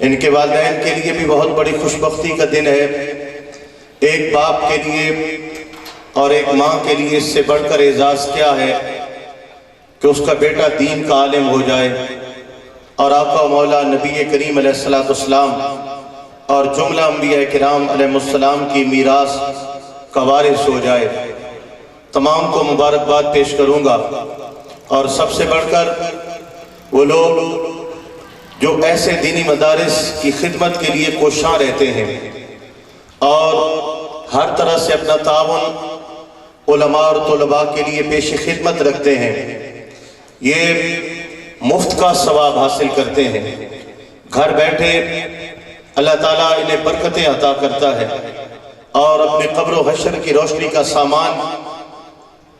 ان کے والدین کے لیے بھی بہت بڑی خوشبختی کا دن ہے۔ ایک باپ کے لیے اور ایک ماں کے لیے اس سے بڑھ کر اعزاز کیا ہے کہ اس کا بیٹا دین کا عالم ہو جائے اور آقا و مولا نبی کریم علیہ السلام اور جملہ انبیاء کرام علیہ السلام کی میراث کا وارث ہو جائے۔ تمام کو مبارکباد پیش کروں گا، اور سب سے بڑھ کر وہ لوگ جو ایسے دینی مدارس کی خدمت کے لیے کوشاں رہتے ہیں اور ہر طرح سے اپنا تعاون علماء اور طلباء کے لیے پیش خدمت رکھتے ہیں، یہ مفت کا ثواب حاصل کرتے ہیں۔ گھر بیٹھے اللہ تعالیٰ انہیں برکتیں عطا کرتا ہے اور اپنے قبر و حشر کی روشنی کا سامان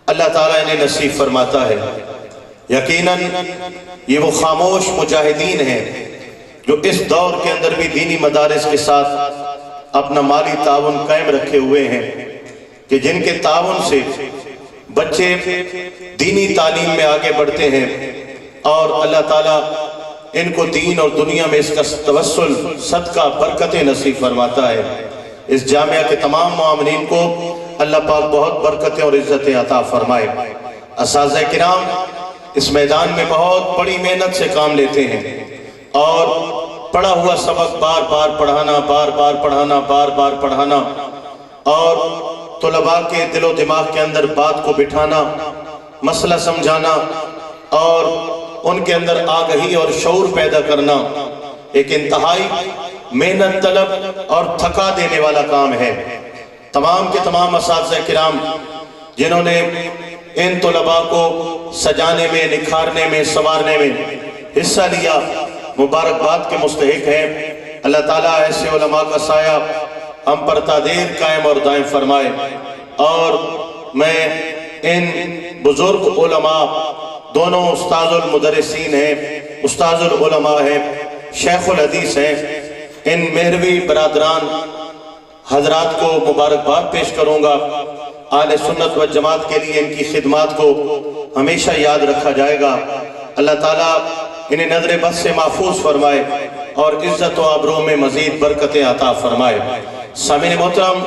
اللہ تعالیٰ انہیں نصیب فرماتا ہے۔ یقیناً یہ وہ خاموش مجاہدین ہیں جو اس دور کے اندر بھی دینی مدارس کے ساتھ اپنا مالی تعاون قائم رکھے ہوئے ہیں، کہ جن کے تعاون سے بچے دینی تعلیم میں آگے بڑھتے ہیں اور اللہ تعالیٰ ان کو دین اور دنیا میں اس کا توسل صدقہ برکتیں نصیب فرماتا ہے۔ اس جامعہ کے تمام معاملین کو اللہ پاک بہت برکتیں اور عزتیں عطا فرمائے۔ اساتذہ کرام اس میدان میں بہت بڑی محنت سے کام لیتے ہیں اور پڑھا ہوا سبق بار بار پڑھانا، بار بار پڑھانا، بار بار پڑھانا اور طلباء کے دل و دماغ کے اندر بات کو بٹھانا، مسئلہ سمجھانا اور ان کے اندر آگہی اور شعور پیدا کرنا ایک انتہائی محنت طلب اور تھکا دینے والا کام ہے۔ تمام کے تمام اساتذہ کرام جنہوں نے ان طلباء کو سجانے میں، نکھارنے میں، سنوارنے میں حصہ لیا، مبارکباد کے مستحق ہیں۔ اللہ تعالیٰ ایسے علماء کا سایہ ہم پر تا دیر قائم اور دائم فرمائے۔ اور میں ان بزرگ علماء، دونوں استاذ المدرسین ہیں، استاذ العلماء ہیں، شیخ الحدیث ہیں، ان مہروی برادران حضرات کو مبارکباد پیش کروں گا۔ اہل سنت و جماعت کے لیے ان کی خدمات کو ہمیشہ یاد رکھا جائے گا۔ اللہ تعالیٰ انہیں نظر بد سے محفوظ فرمائے اور عزت و آبرو میں مزید برکتیں عطا فرمائے۔ سامعین محترم،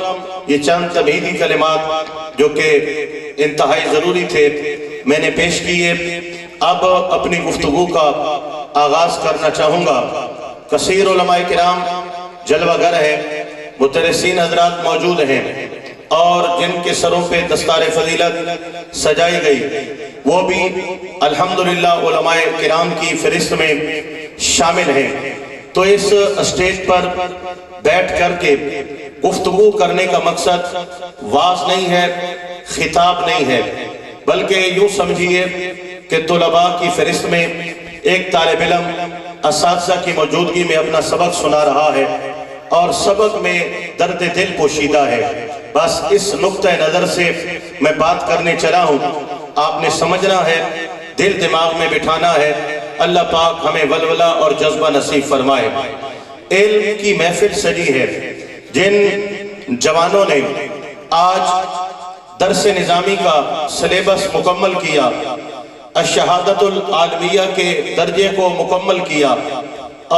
یہ چند تمہیدی کلمات جو کہ انتہائی ضروری تھے میں نے پیش کیے۔ اب اپنی گفتگو کا آغاز کرنا چاہوں گا۔ کثیر علماء کرام جلوہ گر ہیں، مدرسین حضرات موجود ہیں اور جن کے سروں پہ دستار فضیلت سجائی گئی وہ بھی الحمدللہ علماء کرام کی فہرست میں شامل ہیں۔ تو اس اسٹیج پر بیٹھ کر کے گفتگو کرنے کا مقصد واعظ نہیں ہے، خطاب نہیں ہے، بلکہ یوں سمجھیے کہ طلباء کی فہرست میں ایک طالب علم اساتذہ کی موجودگی میں اپنا سبق سنا رہا ہے اور سبق میں درد دل پوشیدہ ہے۔ بس اس نقطہ نظر سے میں بات کرنے چلا ہوں، آپ نے سمجھنا ہے، دل دماغ میں بٹھانا ہے۔ اللہ پاک ہمیں ولولہ اور جذبہ نصیب فرمائے۔ علم کی محفل سجی ہے۔ جن جوانوں نے آج درس نظامی کا سلیبس مکمل کیا، الشہادت العالمیہ کے درجے کو مکمل کیا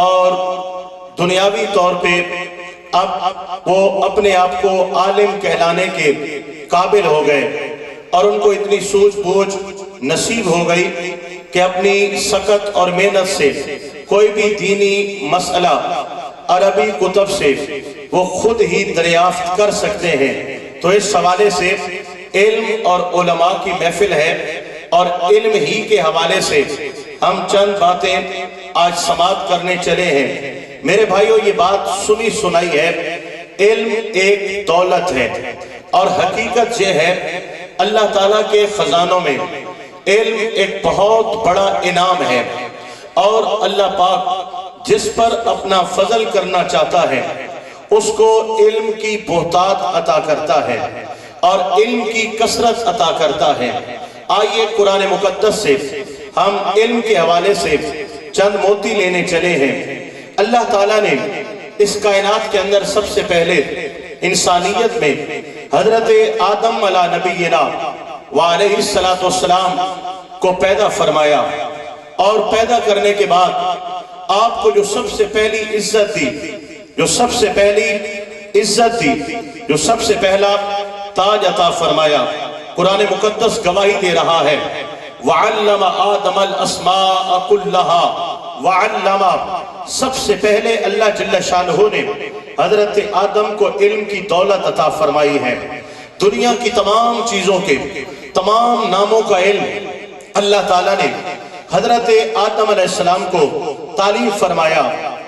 اور دنیاوی طور پہ اب وہ اپنے آپ کو عالم کہلانے کے قابل ہو گئے اور ان کو اتنی سوجھ بوجھ نصیب ہو گئی کہ اپنی سخت اور محنت سے کوئی بھی دینی مسئلہ عربی کتب سے وہ خود ہی دریافت کر سکتے ہیں۔ تو اس حوالے سے علم اور علماء کی محفل ہے اور علم ہی کے حوالے سے ہم چند باتیں آج سماعت کرنے چلے ہیں۔ میرے بھائیوں، یہ بات سنی سنائی ہے، علم ایک دولت ہے اور حقیقت یہ ہے اللہ تعالیٰ کے خزانوں میں علم ایک بہت بڑا انعام ہے اور اللہ پاک جس پر اپنا فضل کرنا چاہتا ہے اس کو علم کی بہتات عطا کرتا ہے اور علم کی کثرت عطا کرتا ہے۔ آئیے قرآن مقدس سے ہم علم کے حوالے سے چند موتی لینے چلے ہیں۔ اللہ تعالیٰ نے اس کائنات کے اندر سب سے پہلے انسانیت میں حضرت آدم علیہ نبینا وعلیہ السلام کو پیدا فرمایا اور پیدا کرنے کے بعد آپ کو جو سب سے پہلی عزت دی، جو سب سے پہلی عزت دی، جو سب سے پہلا تاج عطا فرمایا، قرآن مقدس گواہی دے رہا ہے وَعَلَّمَ آدَمَ الْأَسْمَاءَ كُلَّهَا وَعَلَّمَ، سب سے پہلے اللہ جل شانہ نے حضرت آدم کو علم کی دولت عطا فرمائی ہے۔ دنیا کی تمام چیزوں کے تمام ناموں کا علم اللہ تعالیٰ نے حضرت آدم علیہ السلام کو تعلیم فرمایا۔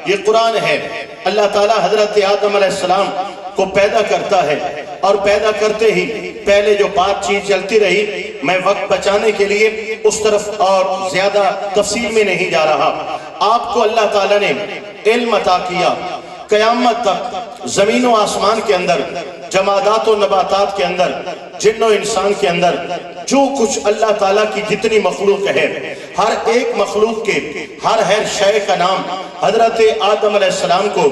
یہ قرآن ہے، اللہ تعالیٰ حضرت آدم علیہ السلام کو پیدا کرتا ہے، اور پیدا کرتے ہی پہلے جو بات چیت چلتی رہی، میں وقت بچانے کے لیے اس طرف اور زیادہ تفصیل میں نہیں جا رہا۔ آپ کو اللہ تعالیٰ نے علم عطا کیا، قیامت تک زمین و آسمان کے اندر، جمادات و نباتات کے اندر، جن و انسان کے اندر جو کچھ اللہ تعالیٰ کی جتنی مخلوق ہے، ہر ایک مخلوق کے ہر شے کا نام حضرت آدم علیہ السلام کو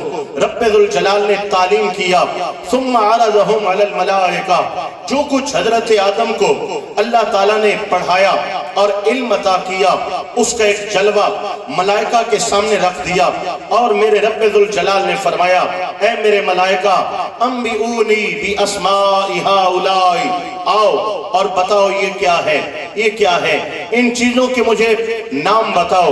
رب ذوالجلال نے تعلیم کیا۔ ثم عرضهم علی الملائکہ، جو کچھ حضرت آدم کو اللہ تعالیٰ نے پڑھایا اور علم عطا کیا، اس کا ایک جلوہ ملائکہ کے سامنے رکھ دیا، اور میرے رب ذوالجلال نے فرمایا اے میرے ملائکہ انبئونی باسماء ہؤلاء، آؤ اور بتاؤ یہ کیا ہے، یہ کیا ہے، ان چیزوں کے مجھے نام بتاؤ۔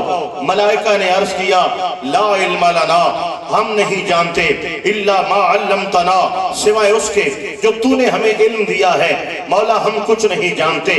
ملائکہ نے عرض کیا لا علم لنا، ہم نہیں جانتے، الا ما علمتنا، سوائے اس کے جو تو نے ہمیں علم دیا ہے، مولا ہم کچھ نہیں جانتے۔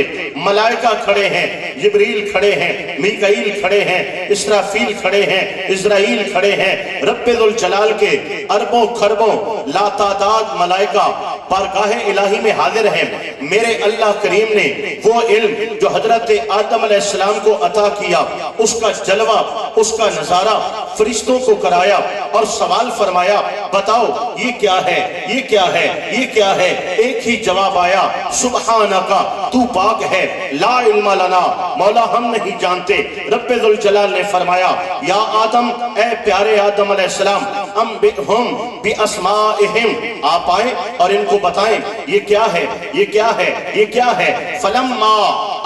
ملائکہ کھڑے ہیں، جبریل کھڑے ہیں، میکائیل کھڑے ہیں، اسرافیل کھڑے ہیں، اسرائیل کھڑے ہیں، رب ذوالجلال کے اربوں خربوں لا تعداد ملائکہ بارگاہ الہی میں حاضر ہیں۔ میرے اللہ کریم نے وہ علم جو حضرت آدم علیہ السلام کو عطا کیا، اس کا جلوہ، اس کا نظارہ فرشتوں کو کرایا اور سوال فرمایا بتاؤ یہ کیا ہے، یہ کیا ہے، یہ کیا ہے۔ ایک ہی جواب آیا سبحانکا، تو پاک ہے، لا علم لنا، مولا ہم نہیں جانتے۔ رب ذوالجلال نے فرمایا یا آدم، اے پیارے آدم علیہ السلام، انبئہم باسمائہم، آپ آئیں اور ان کو بتائیں یہ کیا ہے، یہ کیا ہے، یہ کیا ہے۔ فلما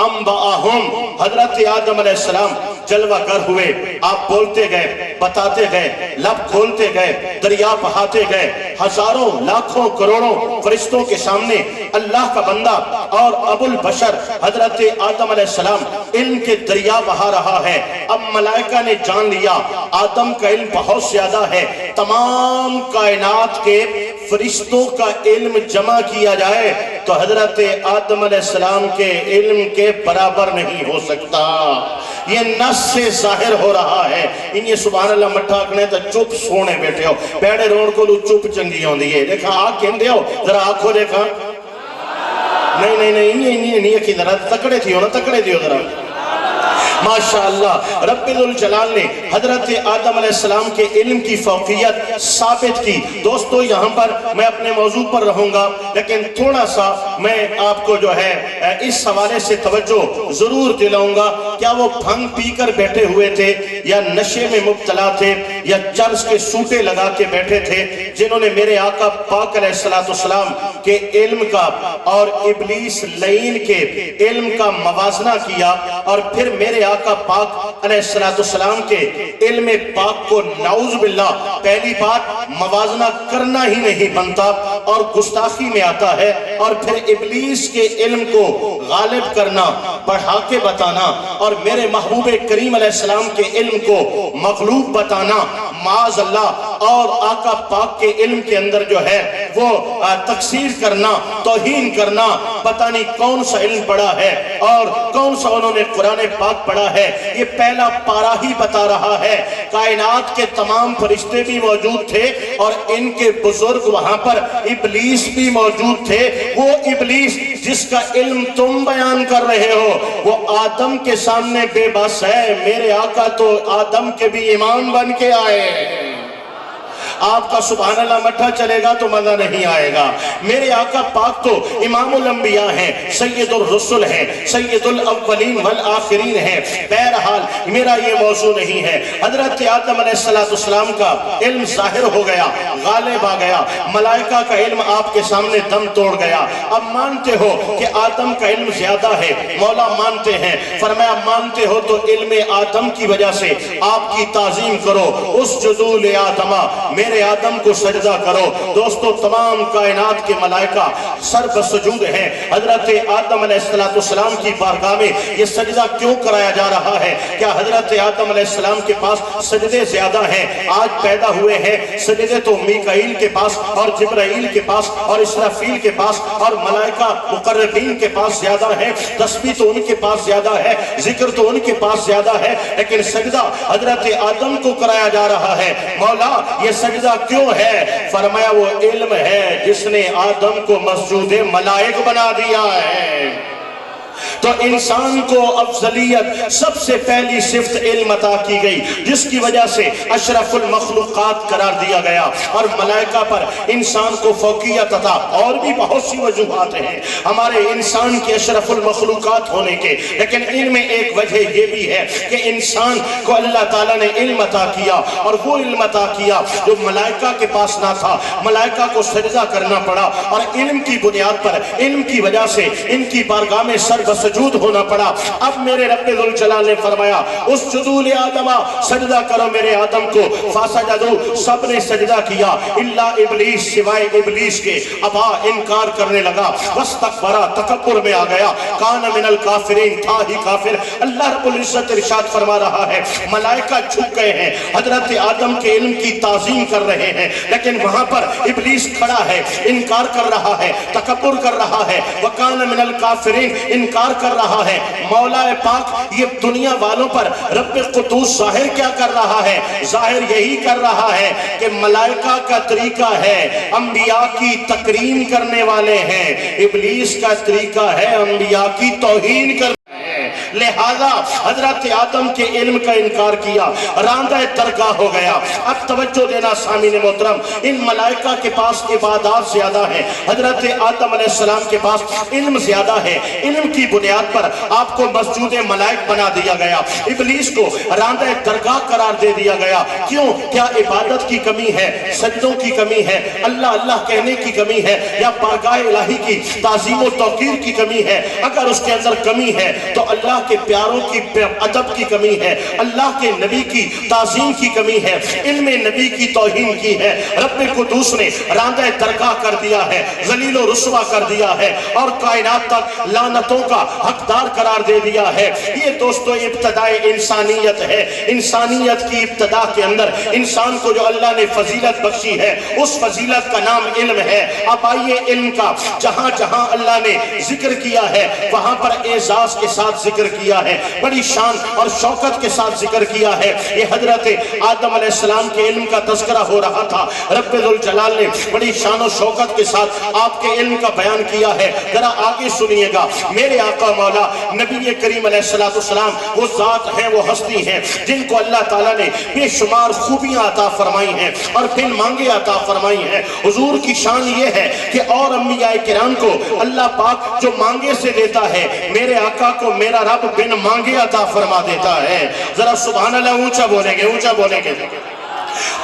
انبأہم، حضرت آدم علیہ السلام جلوہ گر ہوئے، آپ بولتے گئے، بتاتے گئے، لب کھولتے گئے، دریا بہاتے گئے، ہزاروں لاکھوں کروڑوں فرشتوں کے سامنے اللہ کا بندہ اور ابو البشر حضرت آدم علیہ السلام علم کے دریا بہا رہا ہے۔ اب ملائکہ نے جان لیا آدم کا علم بہت زیادہ ہے، تمام کائنات کے فرشتوں کا علم جمع کیا جائے تو حضرت آدم علیہ السلام کے علم کے برابر نہیں ہو سکتا۔ یہ نص سے ظاہر ہو رہا ہے۔ انہیں سبحان اللہ مٹھا کنے تا چپ سونے بیٹھے ہو، بیڑے روڑ کو لو چپ چنگی ہوں دیئے، دیکھا آگ کہندے ہو، ذرا آنکھو دیکھا، نہیں انہیں کی ذرا تکڑے تھی ہو نا، تکڑے تھی ہو ذرا۔ ماشاءاللہ رب ذوالجلال نے حضرت آدم علیہ السلام کے علم کی فوقیت ثابت کی۔ دوستو یہاں پر میں اپنے موضوع پر رہوں گا، لیکن تھوڑا سا میں آپ کو جو ہے اس حوالے سے توجہ ضرور دلاؤں گا۔ کیا وہ بھنگ پی کر بیٹھے ہوئے تھے، یا نشے میں مبتلا تھے، یا چرس کے سوٹے لگا کے بیٹھے تھے، جنہوں نے میرے آقا پاک علیہ السلام کے علم کا اور ابلیس لعین کے علم کا موازنہ کیا، اور پھر میرے آقا پاک علیہ السلام کے علم پاک کو نعوذ باللہ پہلی بات موازنہ کرنا ہی نہیں بنتا اور گستاخی میں آتا ہے، اور پھر ابلیس کے علم کو غالب کرنا، بڑھا کے بتانا، اور میرے محبوب کریم علیہ السلام کے علم کو مغلوب بتانا، معاذ اللہ، اور آقا پاک کے علم کے اندر جو ہے وہ تقصیر کرنا، توہین کرنا، پتہ نہیں کون سا علم پڑھا ہے اور کون سا انہوں نے قرآن پاک پڑھا ہے۔ یہ پہلا پارہ ہی بتا رہا ہے کائنات کے تمام فرشتے بھی موجود تھے اور ان کے بزرگ وہاں پر ابلیس بھی موجود تھے۔ وہ ابلیس جس کا علم تم بیان کر رہے ہو وہ آدم کے سامنے بے بس ہے۔ میرے آقا تو آدم کے بھی امام بن کے آئے۔ آپ کا سبحان اللہ مٹھا چلے گا تو مزہ نہیں آئے گا۔ میرے آقا پاک تو امام الانبیاء ہیں، سید الرسل ہیں، سید الاولین والآخرین ہیں۔ بہرحال میرا یہ موضوع نہیں ہے۔ حضرت آدم علیہ السلام کا علم ظاہر ہو گیا، غالب آ گیا، ملائکہ کا علم آپ کے سامنے دم توڑ گیا۔ اب مانتے ہو کہ آدم کا علم زیادہ ہے، مولا مانتے ہیں، فرمایا مانتے ہو تو علم آدم کی وجہ سے آپ کی تعظیم کرو، اسجدوا لآدم، میرے آدم کو سجدہ کرو۔ دوستو تمام کائنات کے ملائکہ سر بسجود ہیں، حضرت آدم علیہ السلام کی بارگاہ میں یہ سجدہ کیوں کرایا جا رہا ہے؟ کیا حضرت آدم علیہ السلام کے پاس سجدے زیادہ ہیں؟ آج پیدا ہوئے ہیں سجدے تو میکائیل کے پاس اور جبرائیل کے پاس اور اسرافیل کے پاس اور ملائکہ مقربین کے پاس زیادہ ہیں، تسبیح تو ان کے پاس زیادہ ہے، ذکر تو ان کے پاس زیادہ ہے، لیکن سجدہ حضرت آدم کو کرایا جا رہا ہے۔ مولا یہ سجدہ کیوں ہے؟ فرمایا وہ علم ہے جس نے آدم کو مسجود ملائک بنا دیا ہے۔ تو انسان کو افضلیت سب سے پہلی صفت علم عطا کی گئی، جس کی وجہ سے اشرف المخلوقات قرار دیا گیا، اور ملائکہ پر انسان کو فوقیت عطا۔ اور بھی بہت سی وجوہات ہیں ہمارے انسان کے اشرف المخلوقات ہونے کے، لیکن ان میں ایک وجہ یہ بھی ہے کہ انسان کو اللہ تعالیٰ نے علم عطا کیا، اور وہ علم عطا کیا جو ملائکہ کے پاس نہ تھا۔ ملائکہ کو سجدہ کرنا پڑا، اور علم کی بنیاد پر، علم کی وجہ سے ان کی بارگاہ میں سر بسجود ہونا پڑا۔ اب میرے رب ذوالجلال نے فرمایا اسجدوا لآدم، سجدہ کرو میرے آدم کو۔ فسجدوا، سب نے سجدہ کیا الا ابلیس، سوائے ابلیس کے، ابا، انکار کرنے لگا، واستکبر، تکبر میں آ گیا، کان من الکافرین، تھا ہی کافر۔ اللہ رب العزت ارشاد فرما رہا ہے ملائکہ جھک گئے ہیں، حضرت آدم کے علم کی تعظیم کر رہے ہیں، لیکن وہاں پر ابلیس کھڑا ہے، انکار کر رہا ہے، تکبر کر رہا ہے، وکان من الکافرین، انکار کر رہا ہے۔ مولا پاک یہ دنیا والوں پر رب قدوس ظاہر کیا کر رہا ہے؟ ظاہر یہی کر رہا ہے کہ ملائکہ کا طریقہ ہے انبیاء کی تکریم کرنے والے ہیں، ابلیس کا طریقہ ہے انبیاء کی توہین کرنے، لہذا حضرت آدم کے علم کا انکار کیا، راندہ درگاہ ہو گیا۔ اب توجہ دینا سامعین محترم، ان ملائکہ کے پاس عبادات زیادہ ہیں، حضرت آدم علیہ السلام کے پاس علم زیادہ ہے، علم کی بنیاد پر آپ کو مسجود ملائک بنا دیا گیا، ابلیس کو راندہ درگاہ قرار دے دیا گیا۔ کیوں؟ کیا عبادت کی کمی ہے، سجدوں کی کمی ہے، اللہ اللہ کہنے کی کمی ہے، یا بارگاہ الہی کی تعظیم و توقیر کی کمی ہے؟ اگر اس کے اندر کمی ہے تو اللہ کے پیاروں کی ادب کی کمی ہے، اللہ کے نبی کی تعظیم کی کمی ہے، علم نبی کی توہین کی ہے۔ رب قدوس نے راندہ درگاہ کر دیا ہے، ذلیل و رسوا کر دیا ہے، اور کائنات تک لعنتوں کا حقدار قرار دے دیا ہے۔ یہ دوستو ابتدائے انسانیت ہے۔ انسانیت کی ابتدا کے اندر انسان کو جو اللہ نے فضیلت بخشی ہے، اس فضیلت کا نام علم ہے۔ اب آئیے علم کا جہاں جہاں اللہ نے ذکر کیا ہے وہاں پر اعزاز کے ساتھ ذکر کیا ہے، بڑی شان اور شوکت کے ساتھ ذکر کیا ہے۔ یہ حضرت آدم علیہ السلام کے علم کا تذکرہ ہو رہا تھا، رب ذوالجلال نے بڑی شان و شوکت کے ساتھ آپ کے علم کا بیان کیا ہے۔ ذرا آگے سنیے گا، میرے آقا مولا نبی کریم علیہ السلام وہ ذات ہیں، وہ ہستی ہیں جن کو اللہ تعالیٰ نے بے شمار خوبیاں عطا فرمائی ہیں اور بن مانگے عطا فرمائی ہیں۔ حضور کی شان یہ ہے کہ اور انبیاء کرام کو اللہ پاک جو مانگے سے دیتا ہے، میرے آقا کو میرا رب بن مانگے عطا فرما دیتا ہے۔ ذرا سبحان اللہ اونچا بولیں گے، اونچا بولیں گے۔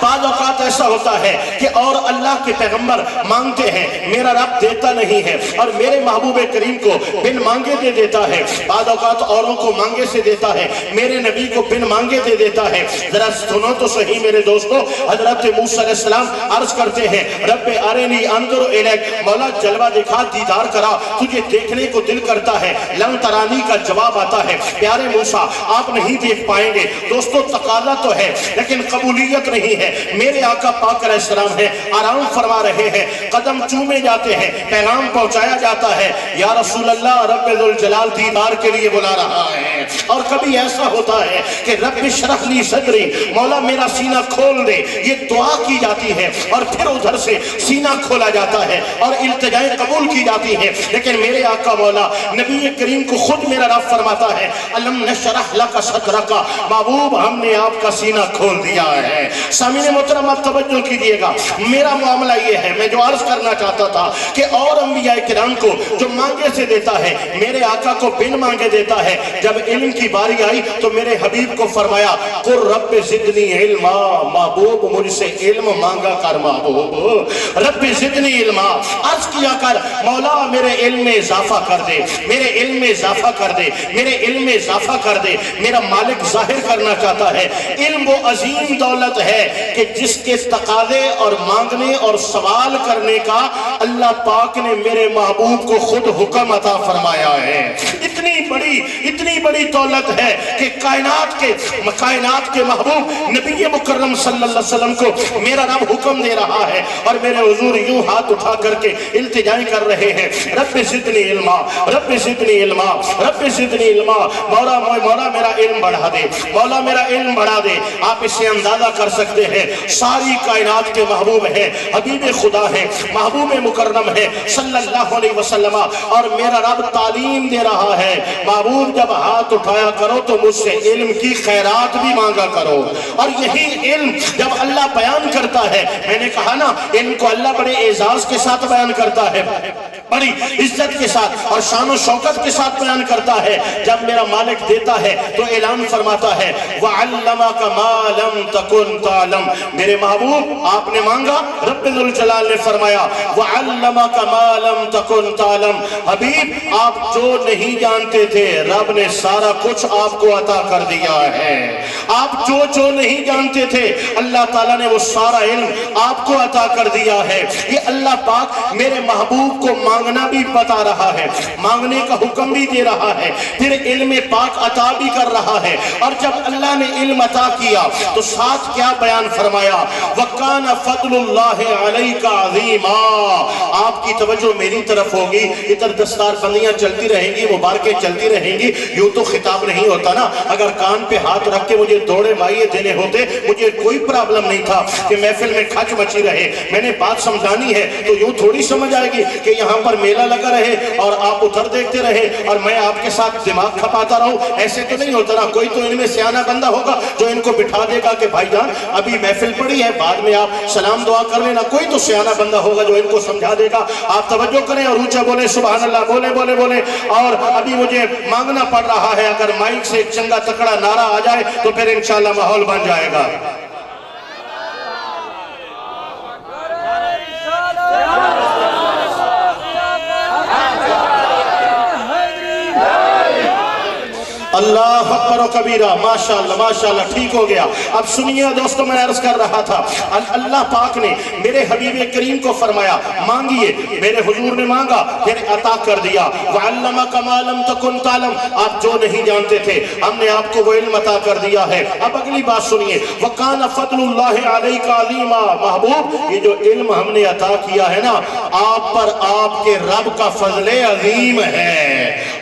بعض اوقات ایسا ہوتا ہے کہ اور اللہ کے پیغمبر مانگتے ہیں، میرا رب دیتا نہیں ہے، اور میرے محبوب کریم کو بن مانگے دے دیتا ہے۔ بعض اوقات اوروں کو مانگے سے دیتا ہے، میرے نبی کو بن مانگے دے دیتا ہے۔ ذرا سنو تو صحیح میرے دوستو، حضرت موسیٰ علیہ السلام عرض کرتے ہیں رب ارنی انظر الیک، مولا جلوہ دکھا، دیدار کرا، تجھے دیکھنے کو دل کرتا ہے۔ لن ترانی کا جواب آتا ہے، پیارے موسیٰ آپ نہیں دیکھ پائیں گے۔ دوستو تقاضا تو ہے لیکن قبولیت نہیں ہے۔ میرے آقا پاک علیہ السلام ہے، آرام فرما رہے ہیں، قدم چومے جاتے ہیں، پیغام پہنچایا جاتا ہے، یا رسول اللہ رب ذوالجلال دیدار کے لیے بلا رہا ہے۔ اور کبھی ایسا ہوتا ہے کہ رب اشرح لی صدری، مولا میرا سینہ کھول دے، یہ دعا کی جاتی ہے، اور پھر ادھر سے سینہ کھولا جاتا ہے اور التجائیں قبول کی جاتی ہیں۔ لیکن میرے آقا مولا نبی کریم کو خود میرا رب فرماتا ہے الم نشرح لک صدرک، محبوب ہم نے آپ کا سینہ کھول دیا ہے۔ سامعین محترم آپ توجہ کیجئے گا، میرا معاملہ یہ ہے، میں جو عرض کرنا چاہتا تھا کہ اور انبیاء کرام کو جو مانگے سے دیتا ہے، میرے آقا کو بن مانگے دیتا ہے۔ جب علم کی باری آئی تو میرے حبیب کو فرمایا قل رب زدنی علما، محبوب مجھ سے علم مانگا کر، محبوب رب زدنی علما، عرض کیا کر مولا میرے علم میں اضافہ کر دے، میرے علم میں اضافہ کر دے، میرے علم میں اضافہ کر دے۔ میرا مالک ظاہر کرنا چاہتا ہے علم وہ عظیم دولت ہے کہ جس کے تقاضے اور مانگنے اور سوال کرنے کا اللہ پاک نے میرے محبوب کو خود حکم عطا فرمایا ہے۔ اتنی بڑی دولت ہے کہ کائنات کے محبوب نبی مکرم صلی اللہ علیہ وسلم کو میرا رب حکم دے رہا ہے اور میرے حضور یوں ہاتھ اٹھا کر کے التجائیں کر رہے ہیں، رب زدنی علما، رب زدنی علما، رب زدنی علما، مولا میرا علم بڑھا دے، مولا میرا علم بڑھا دے۔ آپ اس سے اندازہ کر سکتے ہیں ساری کائنات کے محبوب ہیں، حبیب خدا ہے، محبوب مکرم ہے صلی اللہ علیہ وسلم، اور میرا رب تعلیم دے رہا ہے محبوب جب ہاتھ اٹھایا کرو تو مجھ سے علم کی خیرات بھی مانگا کرو۔ اور یہی علم جب اللہ بیان کرتا ہے، میں نے کہا نا علم کو اللہ بڑے اعزاز کے ساتھ بیان کرتا ہے، بڑی عزت کے ساتھ اور شان و شوکت کے ساتھ بیان کرتا ہے۔ جب میرا مالک دیتا ہے تو اعلان فرماتا ہے وَعَلَّمَكَ مَا لَمْ تَكُنْ تَعْلَمْ، میرے محبوب آپ نے مانگا، رب ذوالجلال نے فرمایا وَعَلَّمَكَ مَا لَمْ تَكُنْ تَعْلَمْ، حبیب آپ جو نہیں جانتے تھے رب نے سارا کچھ آپ کو عطا کر دیا ہے۔ آپ جو نہیں جانتے تھے اللہ تعالیٰ نے وہ سارا علم آپ کو عطا کر دیا ہے۔ یہ اللہ پاک میرے محبوب کو مانگنا بھی بتا رہا ہے، مانگنے کا حکم بھی دے رہا ہے، پھر علم پاک عطا بھی کر رہا ہے۔ اور جب اللہ نے علم عطا کیا تو ساتھ کیا بیان فرمایا وَكَانَ فَضْلُ اللَّهِ عَلَيْكَ عَظِيمًا۔ آپ کی توجہ میری طرف ہوگی، ادھر دستار بندیاں چلتی رہیں گی، مبارکیں چلتی رہیں گی، یوں تو خطاب نہیں ہوتا نا۔ اگر کان پہ ہاتھ رکھ کے مجھے دوڑے مائیے دینے ہوتے مجھے کوئی پرابلم نہیں تھا کہ محفل میں کھچ مچی رہے۔ میں نے بات سمجھانی ہے تو یوں تھوڑی سمجھ آئے گی کہ یہاں پر میلہ لگا رہے اور آپ ادھر دیکھتے رہے اور میں آپ کے ساتھ دماغ کھپاتا رہوں، ایسے تو نہیں ہوتا نا۔ کوئی تو ان میں سیانہ بندہ ہوگا جو ان کو بٹھا دے گا کہ بھائی جان ابھی محفل پڑی ہے، بعد میں آپ سلام دعا کر لینا۔ کوئی تو سیانہ بندہ ہوگا جو ان کو سمجھا دے گا۔ آپ توجہ کریں اور اونچا بولے سبحان اللہ، بولے بولے بولے۔ اور ابھی مجھے مانگنا پڑ رہا ہے، اگر مائک سے ایک چنگا تکڑا نعرہ آ جائے تو پھر انشاءاللہ ماحول بن جائے گا۔ اللہ اکبر و کبیرہ، ماشاءاللہ ماشاءاللہ، ٹھیک ہو گیا۔ اب سنیے دوستو، میں عرض کر رہا تھا اللہ پاک نے میرے حبیب کریم کو فرمایا مانگیے، میرے حضور نے مانگا پھر عطا کر دیا۔ وَعَلَّمَكَ مَا لَمْ تَكُنْ تَعْلَمْ، آپ جو نہیں جانتے تھے ہم نے آپ کو وہ علم عطا کر دیا ہے۔ اب اگلی بات سنیے وَكَانَ فَضْلُ اللَّهِ عَلَيْكَ عَظِيمًا، محبوب یہ جو علم ہم نے عطا کیا ہے نا، آپ پر آپ کے رب کا فضل عظیم ہے،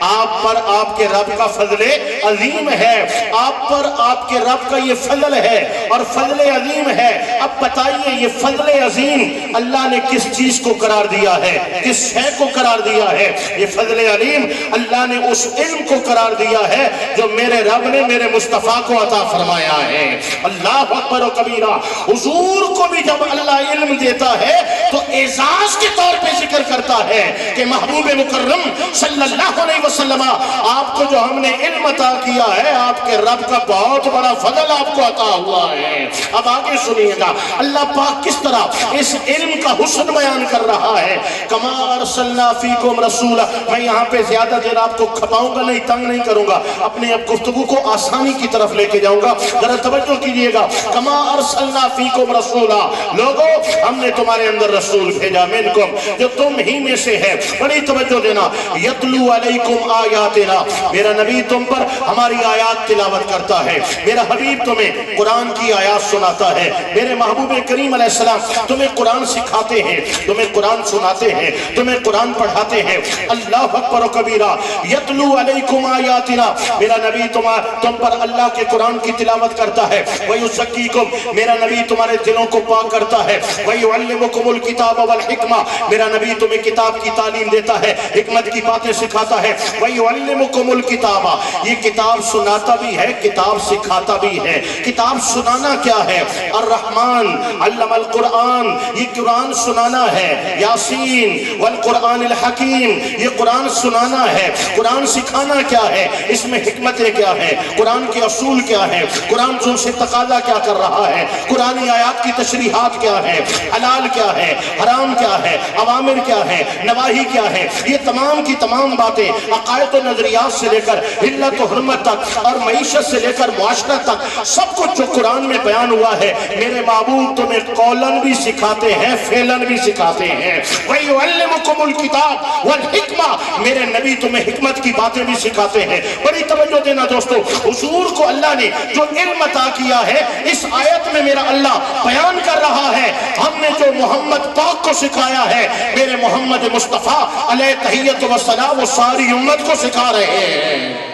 آپ پر آپ کے رب کا فضل عظیم ہے، آپ پر آپ کے رب کا یہ فضل ہے اور فضل عظیم ہے۔ اب بتائیے یہ فضل عظیم اللہ نے کس چیز کو قرار دیا ہے، کس شے کو قرار دیا ہے؟ یہ فضل عظیم اللہ نے اس علم کو قرار دیا ہے جو میرے رب نے میرے مصطفیٰ کو عطا فرمایا ہے۔ اللہ اکبر و کبیرہ، حضور کو بھی جب اللہ علم دیتا ہے تو اعزاز کے طور پہ ذکر کرتا ہے کہ محبوب مکرم صلی اللہ علیہ وسلم آپ کو جو ہم نے علم عطا کیا ہے آپ کے رب کا بہت بڑا فضل آپ کو عطا ہوا ہے۔ اب آگے سنیے گا اللہ پاک کس طرح اس علم کا حسن بیان کر رہا ہے۔ کما ارسلنا فیکم رسولا، میں یہاں پہ زیادہ دیر آپ کو کھپاؤں گا نہیں، تنگ نہیں کروں گا، اپنے اب گفتگو کو آسانی کی طرف لے کے جاؤں گا، ذرا توجہ کیجئے گا۔ کما ارسلنا فیکم رسولا، لوگو ہم نے تمہارے اندر رسول بھیجا، منکم جو تم ہی میں سے ہے، بڑی توجہ دینا، یتلو علیکم آیاتنا، میرا نبی تم پر ہماری آیات تلاوت کرتا ہے، میرا حبیب تمہیں قرآن کی آیات سناتا ہے، میرے محبوب کریم علیہ السلام تمہیں قرآن سکھاتے ہیں، تمہیں قرآن سناتے ہیں، تمہیں قرآن پڑھاتے ہیں۔ اللہ اکبر و کبیرہ، یتلو علیکم آیاتنا، میرا نبی تم پر اللہ کے قرآن کی تلاوت کرتا ہے، وَيُزَكِّيكُمْ، میرا نبی تمہارے دلوں کو پاک کرتا ہے، وَيُعَلِّمُكُمُ الْكِتَابَ الکتاب والحکمہ، میرا نبی تمہیں کتاب کی تعلیم دیتا ہے، حکمت کی باتیں سکھاتا ہے، وَيُعَلِّمُكُمُ الْكِتَابَ، یہ کتاب سناتا بھی ہے، کتاب سکھاتا بھی ہے۔ کتاب سنانا کیا ہے؟ الرحمن علم القرآن، یہ قرآن سنانا ہے۔ یاسین والقرآن الحکیم، یہ قرآن سنانا ہے۔ قرآن سکھانا کیا ہے؟ اس میں حکمتیں کیا ہے؟ قرآن کے اصول کیا ہے؟ قرآن جو سے تقاضا کیا کر رہا ہے؟ قرآنی آیات کی تشریحات کیا ہے؟ حلال کیا ہے؟ حرام کیا ہے؟ اوامر کیا ہے؟ نواہی کیا ہے؟ یہ تمام کی تمام باتیں عقائد و نظریات سے لے کر حلت و حرمت تک اور معیشت سے لے کر معاشرت تک سب کچھ جو قرآن میں بیان ہوا ہے، میرے محبوب تمہیں قولن بھی سکھاتے ہیں، فعلن بھی سکھاتے ہیں۔ وَيُعَلِّمُكُمُ الْكِتَابَ وَالْحِکْمَةَ، میرے نبی تمہیں حکمت کی باتیں بھی سکھاتے ہیں۔ بڑی توجہ دینا دوستو، حضور کو اللہ نے جو علم عطا کیا ہے، اس آیت میں میرا اللہ بیان کر رہا ہے، ہم نے جو محمد پاک کو سکھایا ہے، میرے محمد مصطفیٰ علیہ تحیت و سلام وہ ساری امت کو سکھا رہے ہیں۔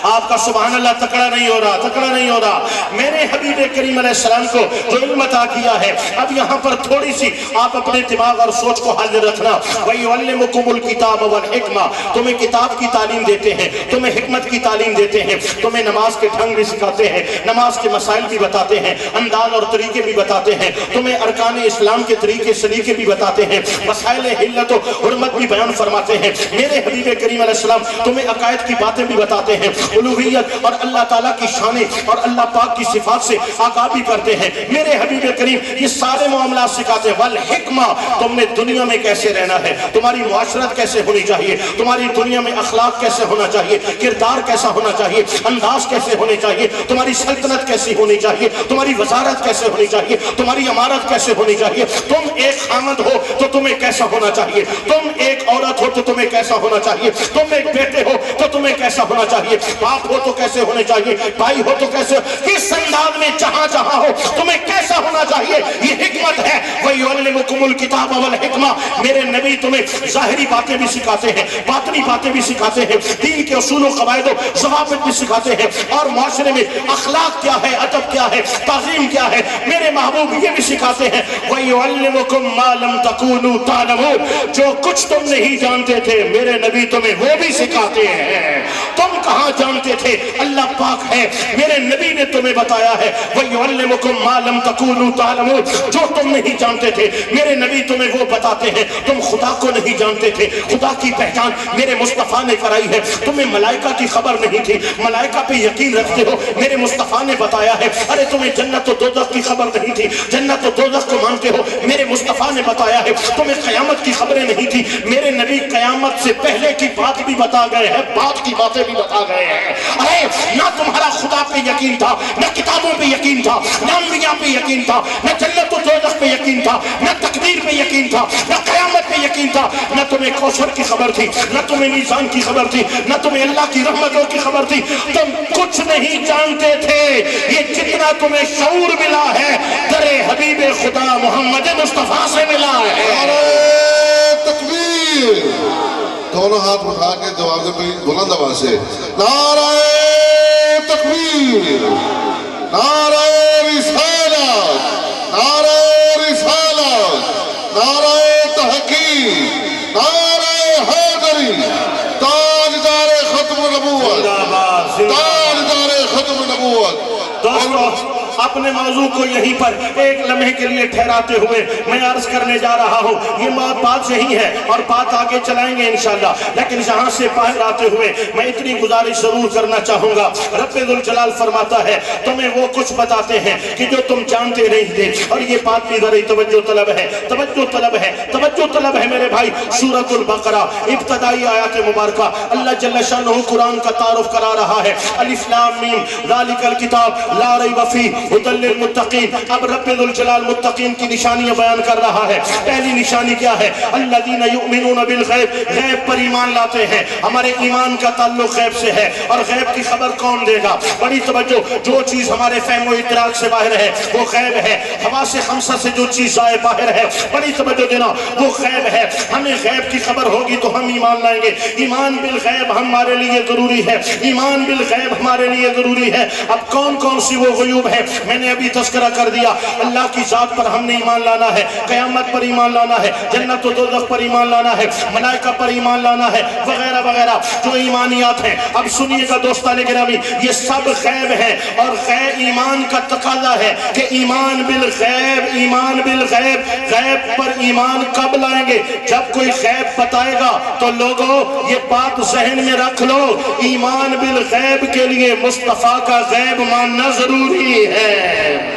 آپ کا سبحان اللہ تکڑا نہیں ہو رہا، تکڑا نہیں ہو رہا۔ میرے حبیب کریم علیہ السلام کو جو علم عطا کیا ہے، اب یہاں پر تھوڑی سی آپ اپنے دماغ اور سوچ کو حاضر رکھنا۔ وَيُعَلِّمُكُمُ الْكِتَابَ وَالْحِکْمَةَ، تمہیں کتاب کی تعلیم دیتے ہیں، تمہیں حکمت کی تعلیم دیتے ہیں، تمہیں نماز کے ڈھنگ بھی سکھاتے ہیں، نماز کے مسائل بھی بتاتے ہیں، انداز اور طریقے بھی بتاتے ہیں، تمہیں ارکان اسلام کے طریقے سلیقے بھی بتاتے ہیں، مسائل حلت و حرمت بھی بیان فرماتے ہیں۔ میرے حبیب کریم علیہ السلام تمہیں عقائد کی باتیں بھی بتاتے ہیں، الوہیت اور اللہ تعالیٰ کی شانیں اور اللہ پاک کی صفات سے آگاہ بھی کرتے ہیں۔ میرے حبیب کریم یہ سارے معاملات سکھاتے ہیں۔ والحکمہ، تم نے دنیا میں کیسے رہنا ہے، تمہاری معاشرت کیسے ہونی چاہیے، تمہاری دنیا میں اخلاق کیسے ہونا چاہیے، کردار کیسا ہونا چاہیے، انداز کیسے ہونے چاہیے، تمہاری سلطنت کیسی ہونی چاہیے، تمہاری وزارت کیسے ہونی چاہیے، تمہاری امارت کیسے ہونی چاہیے، تم ایک خامد ہو تو تمہیں کیسا ہونا چاہیے، تم ایک عورت ہو تو تمہیں کیسا ہونا چاہیے، تم ایک بیٹے ہو تو تمہیں کیسا ہونا چاہیے، باپ ہو تو کیسے ہونے چاہیے، بھائی ہو تو کیسے، کس انداز میں جہاں جہاں ہو تمہیں کیسا ہونا چاہیے، یہ حکمت ہے۔ وَيُعَلِّمُكُمُ الْكِتَابَ وَالْحِکْمَةَ، میرے نبی تمہیں ظاہری باتیں بھی سکھاتے ہیں، باطنی باتیں بھی سکھاتے ہیں، دین کے اصول و قواعد و ضوابط بھی سکھاتے ہیں، اور معاشرے میں اخلاق کیا ہے، ادب کیا ہے، تعظیم کیا ہے، میرے محبوب یہ بھی سکھاتے ہیں۔ وَيُعَلِّمُكُم مَّا لَمْ تَكُونُوا تَعْلَمُونَ، جو کچھ تم نہیں جانتے تھے میرے نبی تمہیں وہ بھی سکھاتے ہیں۔ تم کہاں جانتے تھے اللہ پاک ہے، میرے نبی نے تمہیں بتایا ہے۔ وَيُعَلِّمُكُم مَّا لَمْ تَكُونُوا تَعْلَمُونَ، جو تم نہیں جانتے تھے میرے نبی تمہیں وہ بتاتے ہیں۔ تم خدا کو نہیں جانتے تھے، خدا کی پہچان میرے مصطفیٰ نے کرائی ہے۔ تمہیں ملائکہ کی خبر نہیں تھی، ملائکہ پہ یقین رکھتے ہو، میرے مصطفیٰ نے بتایا ہے۔ ارے تمہیں جنت و دوزخ کی خبر نہیں تھی، جنت و دوزخ کو مانتے ہو، میرے مصطفیٰ نے بتایا ہے۔ تمہیں قیامت کی خبریں نہیں تھی، میرے نبی قیامت سے پہلے کی بات بھی بتا گئے ہیں، بعد کی باتیں بھی بتا گئے ہیں۔ ارے نہ تمہارا خدا پہ یقین تھا، نہ کتابوں پہ یقین تھا، نہ انبیاء پہ یقین تھا، نہ جنت و دوزخ پہ یقین تھا، نہ تقدیر پہ یقین تھا، نہ قیامت پہ یقین تھا، نہ تمہیں کوثر کی خبر تھی، نہ تمہیں میزان کی خبر تھی، نہ تمہیں اللہ کی رحمتوں کی خبر تھی۔ تم کچھ نہیں جانتے تھے، یہ جتنا تمہیں شعور ملا ہے در حبیب خدا محمد مصطفیٰ سے ملا ہے۔ نعرہ تکبیر، دونوں ہاتھ اٹھا کے جواب دے بلند آواز سے، نعرہ تکبیر، نعرہ رسالت، نعرہ رسالت، نعرہ تحقیق، نعرہ حیدری، تاجدار ختم نبوت، تاجدار ختم نبوت۔ دوستو اپنے موضوع کو یہیں پر ایک لمحے کے لیے ٹھہراتے ہوئے میں عرض کرنے جا رہا ہوں، یہ بات یہی ہے اور بات آگے چلائیں گے انشاءاللہ، لیکن یہاں سے باہر آتے ہوئے میں اتنی گزارش ضرور کرنا چاہوں گا۔ رب ذوالجلال فرماتا ہے تمہیں وہ کچھ بتاتے ہیں کہ جو تم جانتے نہیں تھے، اور یہ بات بھی ذرا توجہ طلب ہے، توجہ طلب ہے، توجہ طلب ہے میرے بھائی۔ سورۃ البقرہ ابتدائی آیات مبارکہ اللہ جل شانہ قرآن کا تعارف کرا رہا ہے۔ الف لام میم ذالک الکتاب لا ریب فیہ ھدی للمتقین۔ اب رب ذوالجلال متقین کی نشانیاں بیان کر رہا ہے۔ پہلی نشانی کیا ہے؟ الذین یؤمنون بالغیب، غیب پر ایمان لاتے ہیں۔ ہمارے ایمان کا تعلق غیب سے ہے، اور غیب کی خبر کون دے گا؟ بڑی توجہ، جو چیز ہمارے فہم و ادراک سے باہر ہے وہ غیب ہے۔ حواس خمسہ سے جو چیز باہر ہے، بڑی توجہ دینا، وہ غیب ہے۔ ہمیں غیب کی خبر ہوگی تو ہم ایمان لائیں گے۔ ایمان بالغیب ہمارے لیے ضروری ہے، ایمان بالغیب ہمارے لیے ضروری ہے۔ اب کون کون سی وہ غیوب ہے میں نے ابھی تذکرہ کر دیا، اللہ کی ذات پر ہم نے ایمان لانا ہے، قیامت پر ایمان لانا ہے، جنت و دوزخ پر ایمان لانا ہے، ملائکہ پر ایمان لانا ہے، وغیرہ وغیرہ جو ایمانیات ہیں۔ اب سنیے گا دوستان گرامی، یہ سب غیب ہے، اور غیب ایمان کا تقاضا ہے کہ ایمان بالغیب، ایمان بالغیب۔ غیب پر ایمان کب لائیں گے؟ جب کوئی غیب بتائے گا تو لوگوں یہ بات ذہن میں رکھ لو، ایمان بالغیب کے لیے مصطفیٰ کا غیب ماننا ضروری ہے۔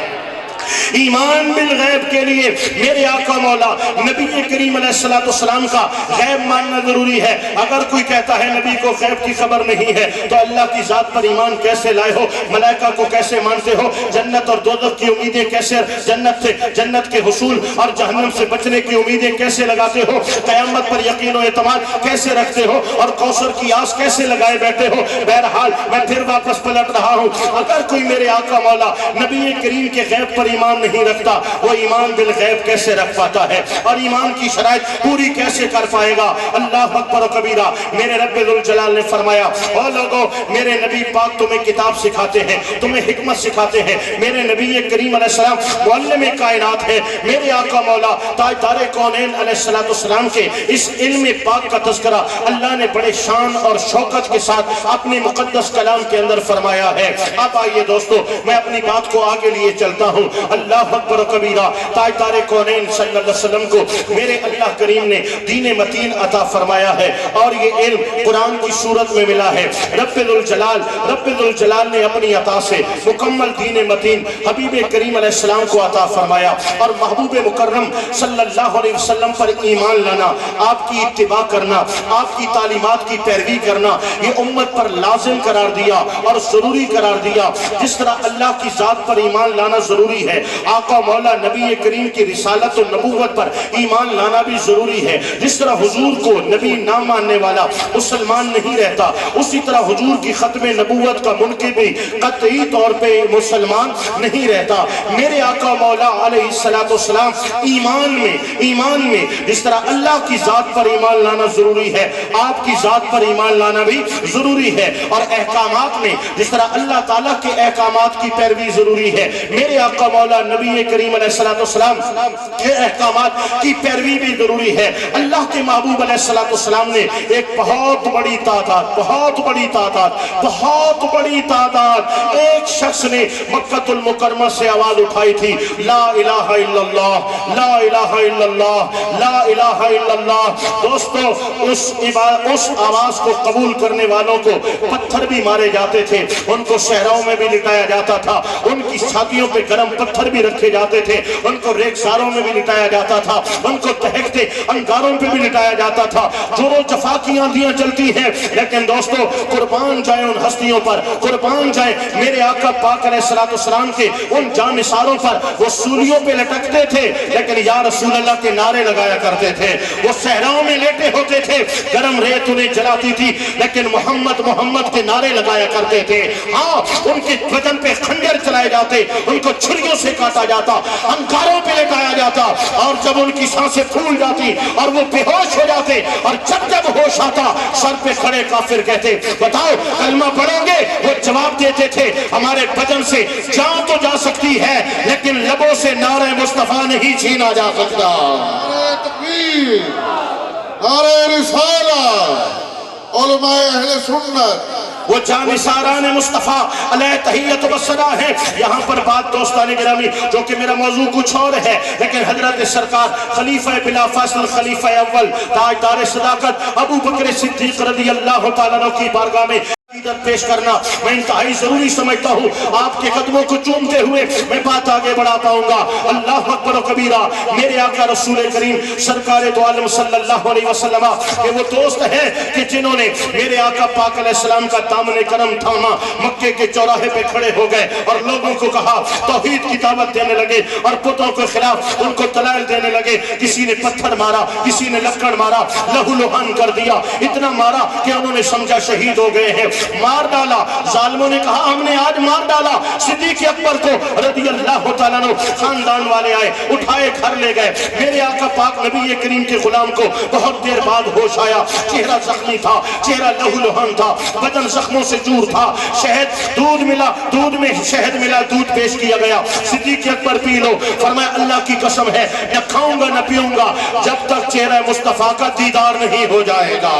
ایمان بالغیب کے لیے میرے آقا مولا نبی کریم علیہ السلام کا غیب ماننا ضروری ہے۔ اگر کوئی کہتا ہے نبی کو غیب کی خبر نہیں ہے تو اللہ کی ذات پر ایمان کیسے لائے ہو؟ ملائکہ کو کیسے مانتے ہو؟ جنت اور دوزخ کی امیدیں کیسے، جنت کے حصول اور جہنم سے بچنے کی امیدیں کیسے لگاتے ہو؟ قیامت پر یقین و اعتماد کیسے رکھتے ہو؟ اور کوثر کی آس کیسے لگائے بیٹھے ہو؟ بہرحال میں پھر واپس پلٹ رہا ہوں، اگر کوئی میرے آقا مولا نبی کریم کے غیب پر ایمان نہیں رکھتا، وہ ایمان بالغیب کیسے رکھ پاتا ہے اور ایمان کی شرائط پوری کیسے کر پائے گا؟ اللہ اکبر و کبیرہ۔ میرے رب ذوالجلال نے فرمایا، او لوگو میرے نبی پاک تمہیں کتاب سکھاتے ہیں، تمہیں حکمت سکھاتے ہیں، میرے نبی کریم علیہ السلام معلم کائنات ہے۔ میرے آقا مولا تاجدار کونین علیہ السلام کے اس علم پاک کا تذکرہ اللہ نے بڑے شان اور شوکت کے ساتھ اپنے مقدس کلام کے اندر فرمایا ہے۔ اب آئیے دوستو میں اپنی بات کو آگے لیے چلتا ہوں۔ اللہ اکبر و کبیرہ، تاجدار کونین صلی اللہ علیہ وسلم کو میرے اللہ کریم نے دین متین عطا فرمایا ہے، اور یہ علم قرآن کی صورت میں ملا ہے۔ رب ذوالجلال نے اپنی عطا سے مکمل دین متین حبیب کریم علیہ السلام کو عطا فرمایا، اور محبوب مکرم صلی اللہ علیہ وسلم پر ایمان لانا، آپ کی اتباع کرنا، آپ کی تعلیمات کی پیروی کرنا، یہ امت پر لازم قرار دیا اور ضروری قرار دیا۔ جس طرح اللہ کی ذات پر ایمان لانا ضروری ہے، آقا مولا نبی کریم کی رسالت و نبوت پر ایمان لانا بھی ضروری ہے۔ جس طرح حضور کو نبی نہ ماننے والا مسلمان نہیں رہتا، اسی طرح حضور کی ختم نبوت کا منکر بھی قطعی طور پہ مسلمان نہیں رہتا۔ میرے آقا مولا علیہ السلام ایمان میں جس طرح اللہ کی ذات پر ایمان لانا ضروری ہے، آپ کی ذات پر ایمان لانا بھی ضروری ہے، اور احکامات میں جس طرح اللہ تعالیٰ کے احکامات کی پیروی ضروری ہے، میرے آقا مولا نبی کریم علیہ السلام کے احکامات کی پیروی بھی ضروری ہے۔ اللہ کے محبوب علیہ السلام نے ایک بہت بڑی تعداد ایک شخص نے مکہ المکرمہ سے آواز اٹھائی تھی، لا الہ الا اللہ، لا الہ الا اللہ، لا الہ الا اللہ۔ دوستو اس آواز کو قبول کرنے والوں کو پتھر بھی مارے جاتے تھے، ان کو صحراؤں میں بھی لٹایا جاتا تھا، ان کی چھاتیوں پہ گرم پتھر بھی رکھے جاتے تھے، ان کو ریگزاروں میں بھی لٹایا جاتا تھا، ان کو دہکتے انگاروں پہ بھی لٹایا جاتا تھا۔ جور و جفا کی آندیاں چلتی ہیں، لیکن دوستو قربان جائیں ان ہستیوں پر، قربان جائیں میرے آقا پاک علیہ السلام کے ان جانثاروں پر۔ وہ سولیوں پہ لٹکتے تھے لیکن یا رسول اللہ کے نعرے لگایا کرتے تھے، وہ صحراؤں میں لیٹے ہوتے تھے، گرم ریت انہیں جلاتی تھی لیکن محمد کے نعرے لگایا کرتے تھے۔ ہاں ان کے بدن پہ خنجر چلائے جاتے، ان کو چھریوں سے کاٹا جاتا، انگاروں پہ لٹایا جاتا، اور جب ان کی سانسیں پھول جاتی اور وہ بے ہوش ہو جاتے، اور جب ہوش آتا سر پہ کھڑے کافر کہتے بتاؤ کلمہ پڑھو گے؟ وہ جواب دیتے تھے ہمارے بدن سے جان تو جا سکتی ہے لیکن لبوں سے نعرہ مصطفیٰ نہیں چھینا جا سکتا۔ نعرہ تکبیر، نعرہ رسالت، علماء اہل سنت، وہ جانثاران مصطفیٰ علیہ تحیت و ثنا ہے۔ یہاں پر بات دوستان گرامی جو کہ میرا موضوع کچھ اور ہے، لیکن حضرت سرکار خلیفہ بلا فاصل خلیفہ اول تاجدار صداقت ابو بکر صدیق رضی اللہ تعالیٰ عنہ کی بارگاہ میں عقیدت پیش کرنا میں انتہائی ضروری سمجھتا ہوں۔ آپ کے قدموں کو چومتے ہوئے میں بات آگے بڑھا پاؤں گا۔ اللہ اکبر و کبیرہ، میرے آقا رسول کریم سرکار دو عالم صلی اللہ علیہ وسلم کہ وہ دوست ہیں کہ جنہوں نے میرے آقا پاک علیہ السلام کا دامن کرم تھاما، مکے کے چوراہے پہ کھڑے ہو گئے اور لوگوں کو کہا، توحید کی دعوت دینے لگے اور بتوں کے خلاف ان کو دلائل دینے لگے۔ کسی نے پتھر مارا، کسی نے لکڑ مارا، لہو لہان کر دیا، اتنا مارا کہ انہوں نے سمجھا شہید ہو گئے ہیں۔ مار ڈالا. ظالموں نے کہا ہم نے آج مار ڈالا صدیق اکبر کو رضی اللہ تعالیٰ عنہ. خاندان والے آئے, اٹھائے گھر لے گئے. میرے آقا پاک نبی کریم کے غلام کو بہت دیر بعد ہوش آیا. چہرہ زخمی تھا, چہرہ لہو لہان تھا, بدن زخموں سے چور تھا. شہد دودھ ملا, دودھ میں شہد ملا, دودھ پیش کیا گیا. صدیق اکبر پی لو. فرمایا اللہ کی قسم ہے نہ کھاؤں گا نہ پیوں گا جب تک چہرہ مصطفیٰ کا دیدار نہیں ہو جائے گا.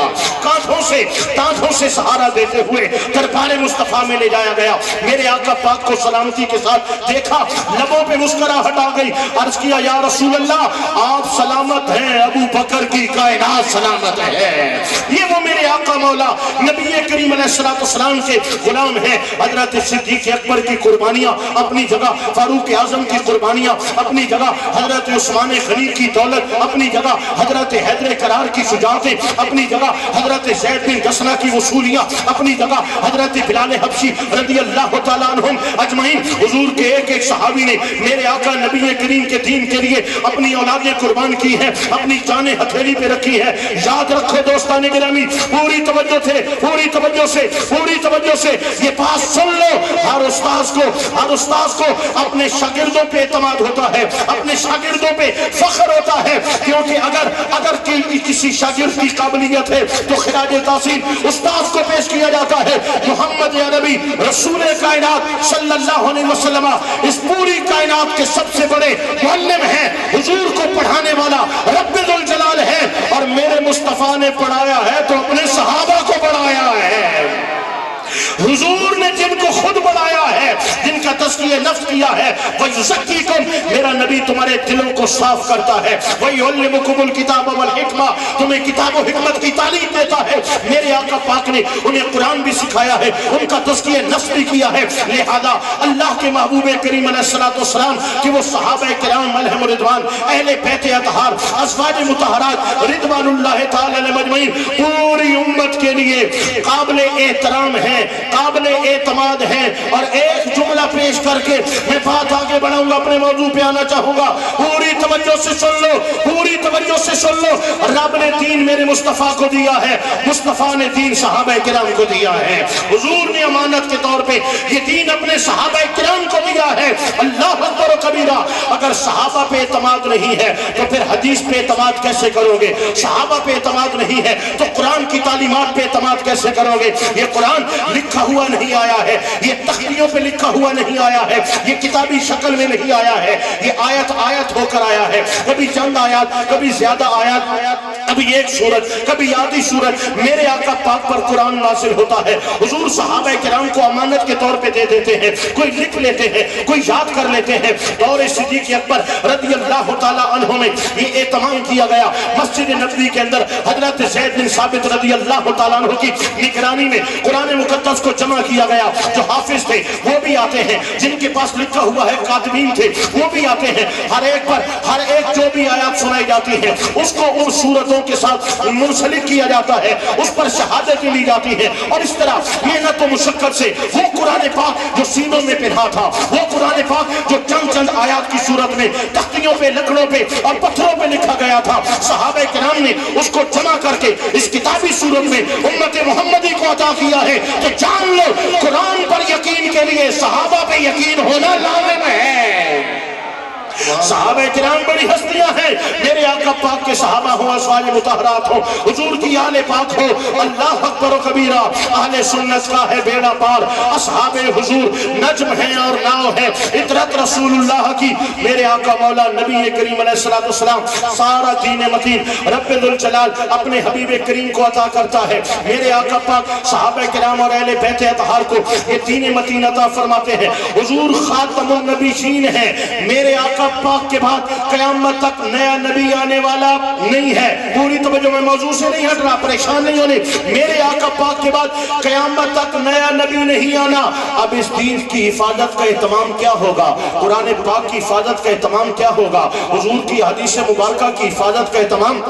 کانٹھوں سے سہارا دیتے ہوئے دربار مصطفیٰ میں لے جایا گیا. میرے آقا پاک کو سلامتی کے ساتھ دیکھا, لبوں پہ مسکراہٹ آ گئی. عرض کیا یا رسول اللہ آپ سلامت ہیں, ابو بکر کی کائنات سلامت ہے. یہ وہ میرے آقا مولا نبی کریم علیہ السلام کے غلام ہیں. حضرت صدیق اکبر کی قربانیاں اپنی جگہ, فاروق اعظم کی قربانیاں اپنی جگہ, حضرت عثمان غنی کی دولت اپنی جگہ, حضرت حیدر کرار کی شجاعتیں اپنی جگہ, حضرت زید بن جسنہ کی وصولیاں اپنی جگہ, حضرت بلال حبشی رضی اللہ تعالیٰ عنہم اجمعین. حضور کے ایک ایک صحابی نے میرے آقا نبی کریم کے دین کے لیے اپنی اولادیں قربان کی ہیں, اپنی جانیں ہتھیلی پہ رکھی ہیں. یاد رکھو دوستان گرامی, پوری توجہ سے, پوری توجہ سے, پوری توجہ سے یہ بات سن لو. ہر استاذ کو اپنے شاگردوں پہ اعتماد ہوتا ہے, اپنے شاگردوں پہ فخر ہوتا ہے, کیونکہ اگر کسی شاگرد کی قابلیت ہے تو خراج تحسین استاذ کو پیش کیا جاتا ہے. محمد یا نبی رسول کائنات صلی اللہ علیہ وسلم اس پوری کائنات کے سب سے بڑے معلم ہیں. حضور کو پڑھانے والا رب ذوالجلال ہے, اور میرے مصطفیٰ نے پڑھایا ہے تو اپنے صحابہ کو پڑھایا ہے. حضور نے جن کو خود بڑھایا ہے, جن کا تزکیہ نفس کیا ہے, وَيُزَكِّيكُمْ, میرا نبی تمہارے دلوں کو صاف کرتا ہے. وَيُعَلِّمُكُمُ الْكِتَابَ وَالْحِکْمَةَ, تمہیں کتاب و حکمت کی تعلیم دیتا ہے. میرے آقا پاک نے انہیں قرآن بھی سکھایا ہے, ان کا تزکیہ نفس بھی کیا ہے. لہذا اللہ کے محبوب کریم علیہ السلام کہ وہ صحابہ کرام علیہم رضوان, اہل بیت اطہار, ازواج مطہرات رضوان اللہ تعالی علیہم اجمعین, پوری امت کے لیے قابل احترام ہے, قابل اعتماد ہے. اور ایک جملہ پیش کر کے میں بات آگے بڑھاؤں گا, اپنے موضوع پہ آنا چاہوں گا. پوری توجہ سے سن لو, پوری توجہ سے سن لو. رب نے دین میرے مصطفیٰ کو دیا ہے, مصطفیٰ نے دین صحابہ کرام کو دیا ہے. حضور نے امانت کے طور پہ یہ دین اپنے صحابہ کرام کو دیا ہے. اللہ اکبر و کبیرہ. اگر صحابہ پہ اعتماد نہیں ہے تو پھر حدیث پہ اعتماد کیسے کرو گے؟ صحابہ پہ اعتماد نہیں ہے تو قرآن کی تعلیمات پہ اعتماد کیسے کرو گے؟ یہ قرآن لکھا ہوا نہیں آیا ہے, یہ تخلیوں پہ لکھا ہوا نہیں آیا ہے, یہ کتابی شکل میں نہیں آیا ہے, یہ آیت ہو کر آیا ہے. کبھی چند آیات, کبھی زیادہ آیات, کبھی ایک سورت, کبھی آدھی سورت. میرے آقا پاک پر قرآن نازل ہوتا ہے. حضور صحابہ کرام کو امانت کے طور پہ دے دیتے ہیں, کوئی لکھ لیتے ہیں, کوئی یاد کر لیتے ہیں. دور صدیق اکبر رضی اللہ تعالیٰ عنہ میں یہ اہتمام کیا گیا. مسجد نبوی کے اندر حضرت زید بن ثابت رضی اللہ تعالیٰ عنہ کی نگرانی میں قرآن مقدس کو جمع کیا گیا. جو حافظ تھے وہ بھی آتے ہیں, جن کے پاس لکھا ہوا ہے کاتبین تھے وہ بھی آتے ہیں. ہر ایک جو بھی آیات سنائی جاتی ہے اس کو ان صورتوں کے ساتھ منسلک کیا جاتا ہے, اس پر شہادتیں لی جاتی ہیں. اور اس طرح محنت و مشقت سے وہ قرآن پاک جو سینوں میں پڑھا تھا, وہ قرآن پاک جو چند آیات کی صورت میں تختیوں پہ, لکڑوں پہ اور پتھروں پہ لکھا گیا تھا, صحابہ کرام نے اس کو جمع کر کے اس کتابی صورت میں امت محمدی کو عطا کیا ہے. کہ جان لو قرآن پر یقین کے لیے صحابہ پہ یقین ہونا لازم ہے. صحابہ کرام بڑی ہستیاں ہیں. میرے آقا پاک کے صحابہ ہوں, ازواج مطہرات ہوں, حضور کی آل پاک ہو, اللہ اکبر و کبیرہ. اہل سنت کا ہے بیڑا پار, اصحاب حضور نجم ہیں اور ناؤ ہے, اطرت رسول اللہ کی. میرے آقا مولا نبی کریم علیہ السلام سارا دین متین رب ذوالجلال اپنے حبیب کریم کو عطا کرتا ہے. میرے آقا پاک صحابہ کرام اور اہل بیت اطہار کو یہ دین متین عطا فرماتے ہیں. حضور خاتم النبیین ہیں. میرے آقا پاک کے بعد قیامت تک نیا نبی آنے والا نہیں ہے. پوری توجہ میں موضوع سے نہیں ہٹ رہا, پریشان نہیں ہونے. میرے آقا پاک کے بعد قیامت تک نیا نبی نہیں آنا. اب اس دین کی حفاظت کا اہتمام کیا ہوگا؟ قرآن پاک کی حفاظت کا اہتمام کیا ہوگا؟ حضور کی حدیث مبارکہ کی حفاظت کا اہتمام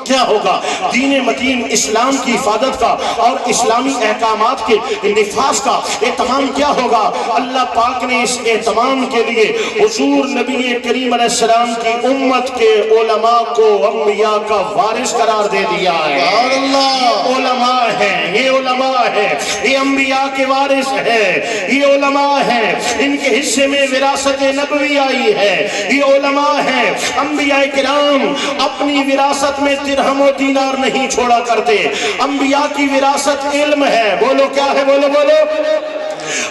کیا ہوگا؟ دین متین اسلام کی حفاظت کا اور اسلامی احکامات کے نفاذ کا اہتمام کیا ہوگا؟ اللہ پاک نے اس اہتمام کے لیے حضور نبی کریم علیہ السلام کی امت کے علماء کو انبیاء کا وارث قرار دے دیا ہے. یہ علماء ہیں، یہ علماء ہیں، یہ انبیاء کے وارث ہیں، یہ علماء ہیں، ان کے حصے میں وراثت نبوی آئی ہے. یہ علماء ہیں. انبیاء کرام اپنی وراثت میں درہم و دینار نہیں چھوڑا کرتے. انبیاء کی وراثت علم ہے. بولو کیا ہے؟ بولو بولو.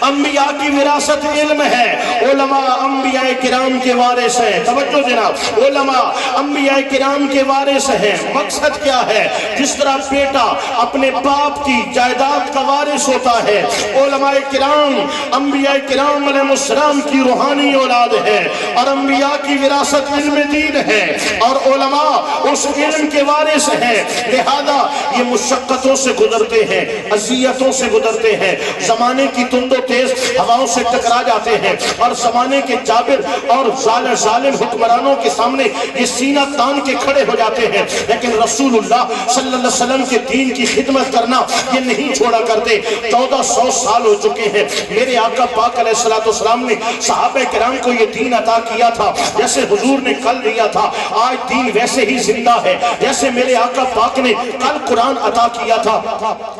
انبیاء کی وراثت علم ہے. علماء انبیاء کرام کے وارث ہیں. توجہ جناب، علماء انبیاء کرام کے وارث ہیں. مقصد کیا ہے؟ جس طرح بیٹا اپنے باپ کی جائیداد کا وارث ہوتا ہے، علماء کرام انبیاء کرام علیہ السلام کی روحانی اولاد ہے. اور انبیاء کی وراثت علم دین ہے، اور علماء اس علم کے وارث ہیں. لہذا یہ مشقتوں سے گزرتے ہیں، اذیتوں سے گزرتے ہیں، زمانے کی تند و تیز ہواؤں سے ٹکرا جاتے ہیں، اور زمانے کے جابر اور ظالم حکمرانوں کے سامنے یہ سینہ تان کے کھڑے ہو جاتے ہیں. لیکن رسول اللہ صلی اللہ علیہ وسلم کے دین کی خدمت کرنا یہ نہیں چھوڑا کرتے. 1400 سال ہو چکے ہیں. میرے آقا پاک علیہ السلام نے صحابہ کرام کو یہ دین عطا کیا تھا جیسے حضور نے کل دیا تھا. آج دین ویسے ہی زندہ ہے جیسے میرے آقا پاک نے کل قرآن عطا کیا تھا،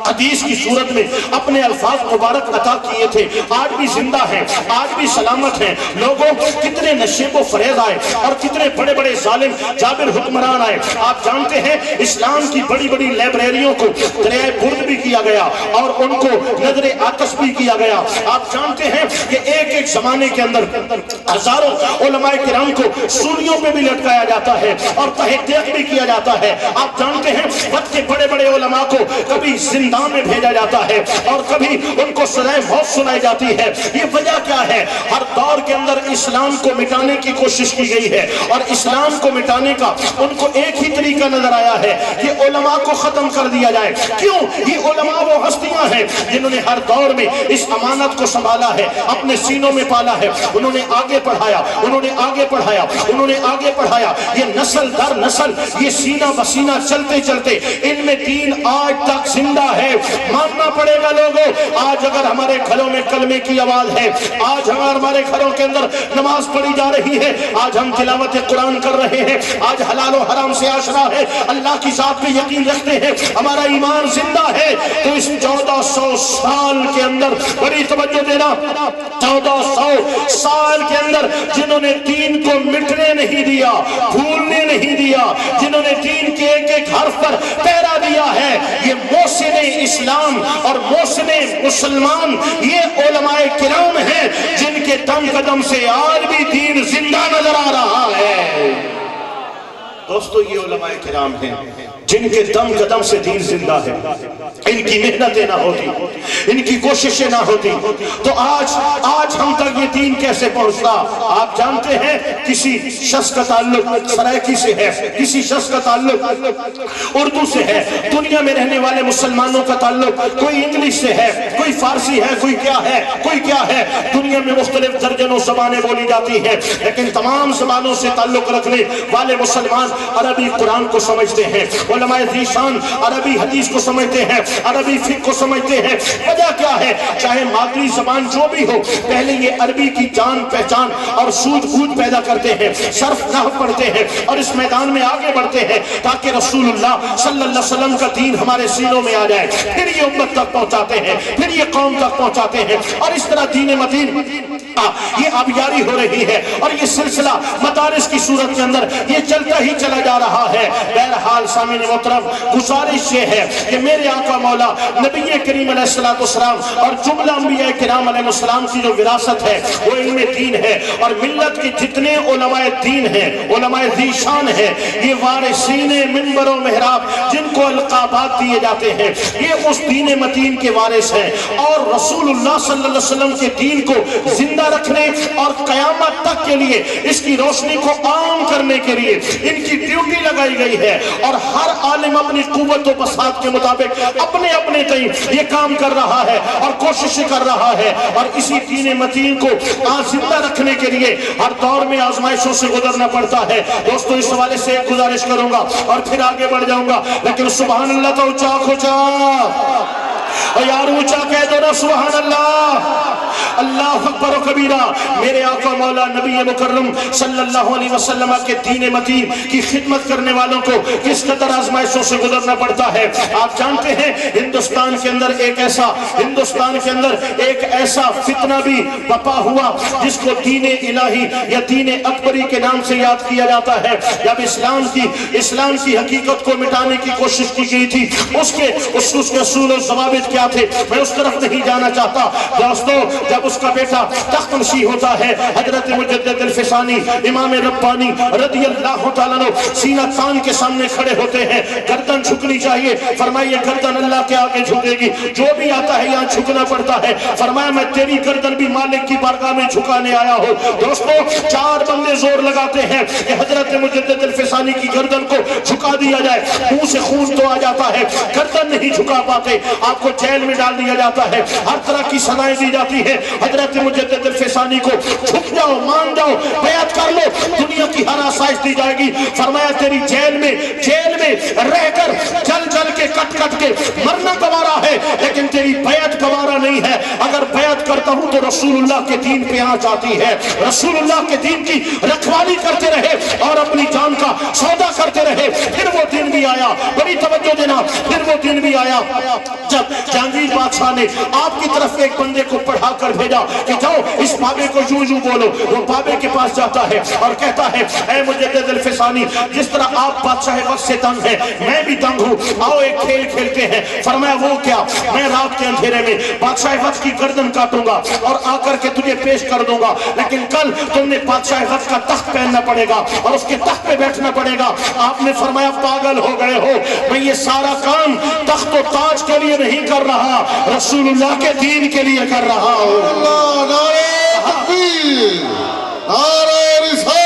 حدیث کی صورت میں اپنے الفاظ مبارک عطا کیے تھے. آج بھی زندہ ہیں، آج بھی سلامت ہیں. لوگوں کتنے نشیب و فریض آئے اور کتنے بڑے بڑے ظالم جابر حکمران آئے. آپ جانتے ہیں اسلام کی بڑی بڑی لائبریریوں کو دریائے برد بھی کیا گیا اور ان کو نظر آتش بھی کیا گیا. آپ جانتے ہیں کہ ایک ایک زمانے کے اندر ہزاروں علماء کرام کو سولیوں پہ بھی لٹکایا جاتا ہے اور تحقیق بھی کیا جاتا ہے. آپ جانتے ہیں وقت کے بڑے بڑے علماء کو کبھی زندان میں بھیجا جاتا ہے اور کبھی ان کو سزائے موت سنائی جاتی ہے. یہ وجہ کیا ہے؟ ہر دور کے اندر اسلام کو مٹانے کی کوشش کی گئی ہے، اور اسلام کو مٹانے کا ان کو ایک ہی طریقہ نظر آیا ہے کہ علماء کو ختم کر دیا جائے. کیوں؟ یہ علماء وہ ہستیاں ہیں جنہوں نے ہر دور میں اس امانت کو سنبھالا ہے، اپنے سینوں میں پالا ہے. انہوں نے آگے پڑھایا، انہوں نے آگے پڑھایا، انہوں نے آگے پڑھایا. یہ نسل در نسل یہ سینہ بسینہ چلتے چلتے ان میں دین آج تک زندہ ہے. ماننا پڑے گا لوگوں. آج اگر ہمارے گھروں میں کلمے کی آواز ہے، آج ہمارے گھروں کے اندر نماز پڑھی جا رہی ہے، آج ہم تلاوت قرآن کر رہے ہیں، آج حلال و حرام سے آشنا ہے، اللہ کی ذات پہ یقین رکھتے ہیں، ہمارا ایمان زندہ ہے. تو اس 1400 سال کے اندر بڑی توجہ دینا، 1400 سال کے اندر جنہوں نے دین کو مٹنے نہیں دیا، بھولنے نہیں دیا، جنہوں نے دین کے ایک ایک حرف پر پہرا دیا ہے، یہ محسن اسلام اور محسن مسلمان یہ علماء کرام ہیں جن کے دم قدم سے آج بھی دین زندہ نظر آ رہا ہے. دوستو یہ علماء کرام ہیں جن کے دم قدم سے دین زندہ ہے. ان کی محنتیں نہ ہوتی، ان کی کوششیں نہ ہوتی تو آج ہم تک یہ دین کیسے پہنچتا؟ آپ جانتے ہیں کسی شخص کا تعلق سرائکی سے ہے، کسی شخص کا تعلق اردو سے ہے، دنیا میں رہنے والے مسلمانوں کا تعلق کوئی انگلش سے ہے، کوئی فارسی ہے، کوئی کیا ہے، کوئی کیا ہے. دنیا میں مختلف درجنوں زبانیں بولی جاتی ہیں، لیکن تمام زبانوں سے تعلق رکھنے والے مسلمان عربی قرآن کو سمجھتے ہیں، علماء ذیشان عربی حدیث کو سمجھتے ہیں، عربی فقہ کو سمجھتے ہیں. وجہ کیا ہے؟ چاہے مادری زبان جو بھی ہو، پہلے یہ عربی کی جان پہچان اور سوجھ بوجھ پیدا کرتے ہیں، صرف نحو پڑھتے ہیں اور اس میدان میں آگے بڑھتے ہیں تاکہ رسول اللہ صلی اللہ علیہ وسلم کا دین ہمارے سینوں میں آ جائے. پھر یہ امت تک پہنچاتے ہیں، پھر یہ قوم تک پہنچاتے ہیں، اور اس طرح دین متین یہ آبیاری ہو رہی ہے اور یہ سلسلہ مدارس کی صورت کے اندر یہ چلتا ہی چلا جا رہا ہے. بہرحال سامعین محترم، گزارش یہ ہے کہ میرے آقا مولا نبی کریم علیہ السلام اور جملہ انبیاء کرام علیہ السلام کی جو وراثت ہے وہ علم دین ہے، اور ملت کے جتنے علماء دین ہیں، علماء ذیشان ہیں، یہ وارثین منبر و محراب جن کو القابات دیے جاتے ہیں، یہ اس دین متین کے وارث ہیں. اور رسول اللہ صلی اللہ علیہ وسلم کے دین کو زندہ رکھنے اور قیامت تک کے لیے اس کی روشنی کو عام کرنے کے لیے ان کی ڈیوٹی لگائی گئی ہے. اور ہر عالم اپنی قوت و بساط کے مطابق اپنے اپنے تئیں یہ کام کر رہا ہے اور کوششیں کر رہا ہے، اور اسی دین متین کو زندہ رکھنے کے لیے ہر دور میں آزمائشوں سے گزرنا پڑتا ہے. دوستو اس حوالے سے ایک گزارش کروں گا اور پھر آگے بڑھ جاؤں گا، لیکن سبحان اللہ تو اونچا کھوچا اور یار اونچا کہہ دو نا سبحان اللہ، اللہ اکبر و کبیرہ۔ میرے آقا مولا نبی مکرم صلی اللہ علیہ وسلم کے دین متین کی خدمت کرنے والوں کو کس قدر آزمائشوں سے گزرنا پڑتا ہے۔ آپ جانتے ہیں ہندوستان کے اندر ایک ایسا فتنہ بھی بپا ہوا جس کو دین الہی یا دین اکبری کے نام سے یاد کیا جاتا ہے۔ جب اسلام کی حقیقت کو مٹانے کی کوشش کی گئی تھی، اس کے اصول و ضوابط کیا تھے، میں اس طرف نہیں جانا چاہتا۔ دوستو، جب اس کا بیٹا تخت نشین ہوتا ہے، حضرت مجدد الفسانی امام ربانی رضی اللہ تعالیٰ عنہ سینہ تان کے سامنے کھڑے ہوتے ہیں، گردن جھکنی چاہیے، فرمایا گردن اللہ کے آگے جھکے گی، جو بھی آتا ہے یہاں جھکنا پڑتا ہے۔ فرمایا میں تیری گردن بھی مالک کی بارگاہ میں جھکانے آیا ہوں۔ دوستو، 4 بندے زور لگاتے ہیں کہ حضرت مجدد الفسانی کی گردن کو جھکا دیا جائے، منہ سے خون تو آ جاتا ہے، گردن نہیں جھکا پاتے، آپ کو جیل میں ڈال دیا جاتا ہے، ہر طرح کی سزائیں دی جاتی ہیں۔ حضرت مجدد الفسانی کو جھک جاؤ، مان جاؤ، بیعت کر لو، دنیا کی ہر آسائش دی جائے گی۔ فرمایا تیری جیل میں رہ کر جل کے کٹ کے مرنا گوارا ہے، لیکن تیری بیعت گوارا نہیں ہے۔ اگر بیعت کرتا ہوں تو رسول اللہ کے دین پہ آنچ آتی ہے، رسول اللہ کے دین کی رکھوالی کرتے رہے اور اپنی جان کا سودا کرتے رہے۔ پھر وہ دن بھی آیا، بڑی توجہ دینا، پھر وہ دن بھی آیا جب جہانگیر بادشاہ نے آپ کی طرف ایک بندے کو پڑھا کر بھیجا کہ جاؤ اس بابے کو یوں بولو۔ وہ بابے کے پاس جاتا ہے اور کہتا ہے اے مجدد الفسانی، جس طرح آپ بادشاہ وقت سے تنگ ہیں، میں بھی تنگ ہوں، آؤ ایک کھیل کھیلتے ہیں۔ فرمایا وہ کیا؟ میں رات کے اندھیرے میں بادشاہ وقت کی گردن کاٹوں گا اور آ کر کے تجھے پیش کر دوں گا، لیکن کل تم نے بادشاہ وقت کا تخت پہننا پڑے گا اور اس کے تخت پہ بیٹھنا پڑے گا۔ آپ نے فرمایا پاگل ہو گئے ہو، میں یہ سارا کام تخت و تاج کے لیے نہیں کر رہا، رسول اللہ کے دین کے لیے کر رہا ہوں۔ اللہ، نعرہ تکبیر، نعرہ رسالہ۔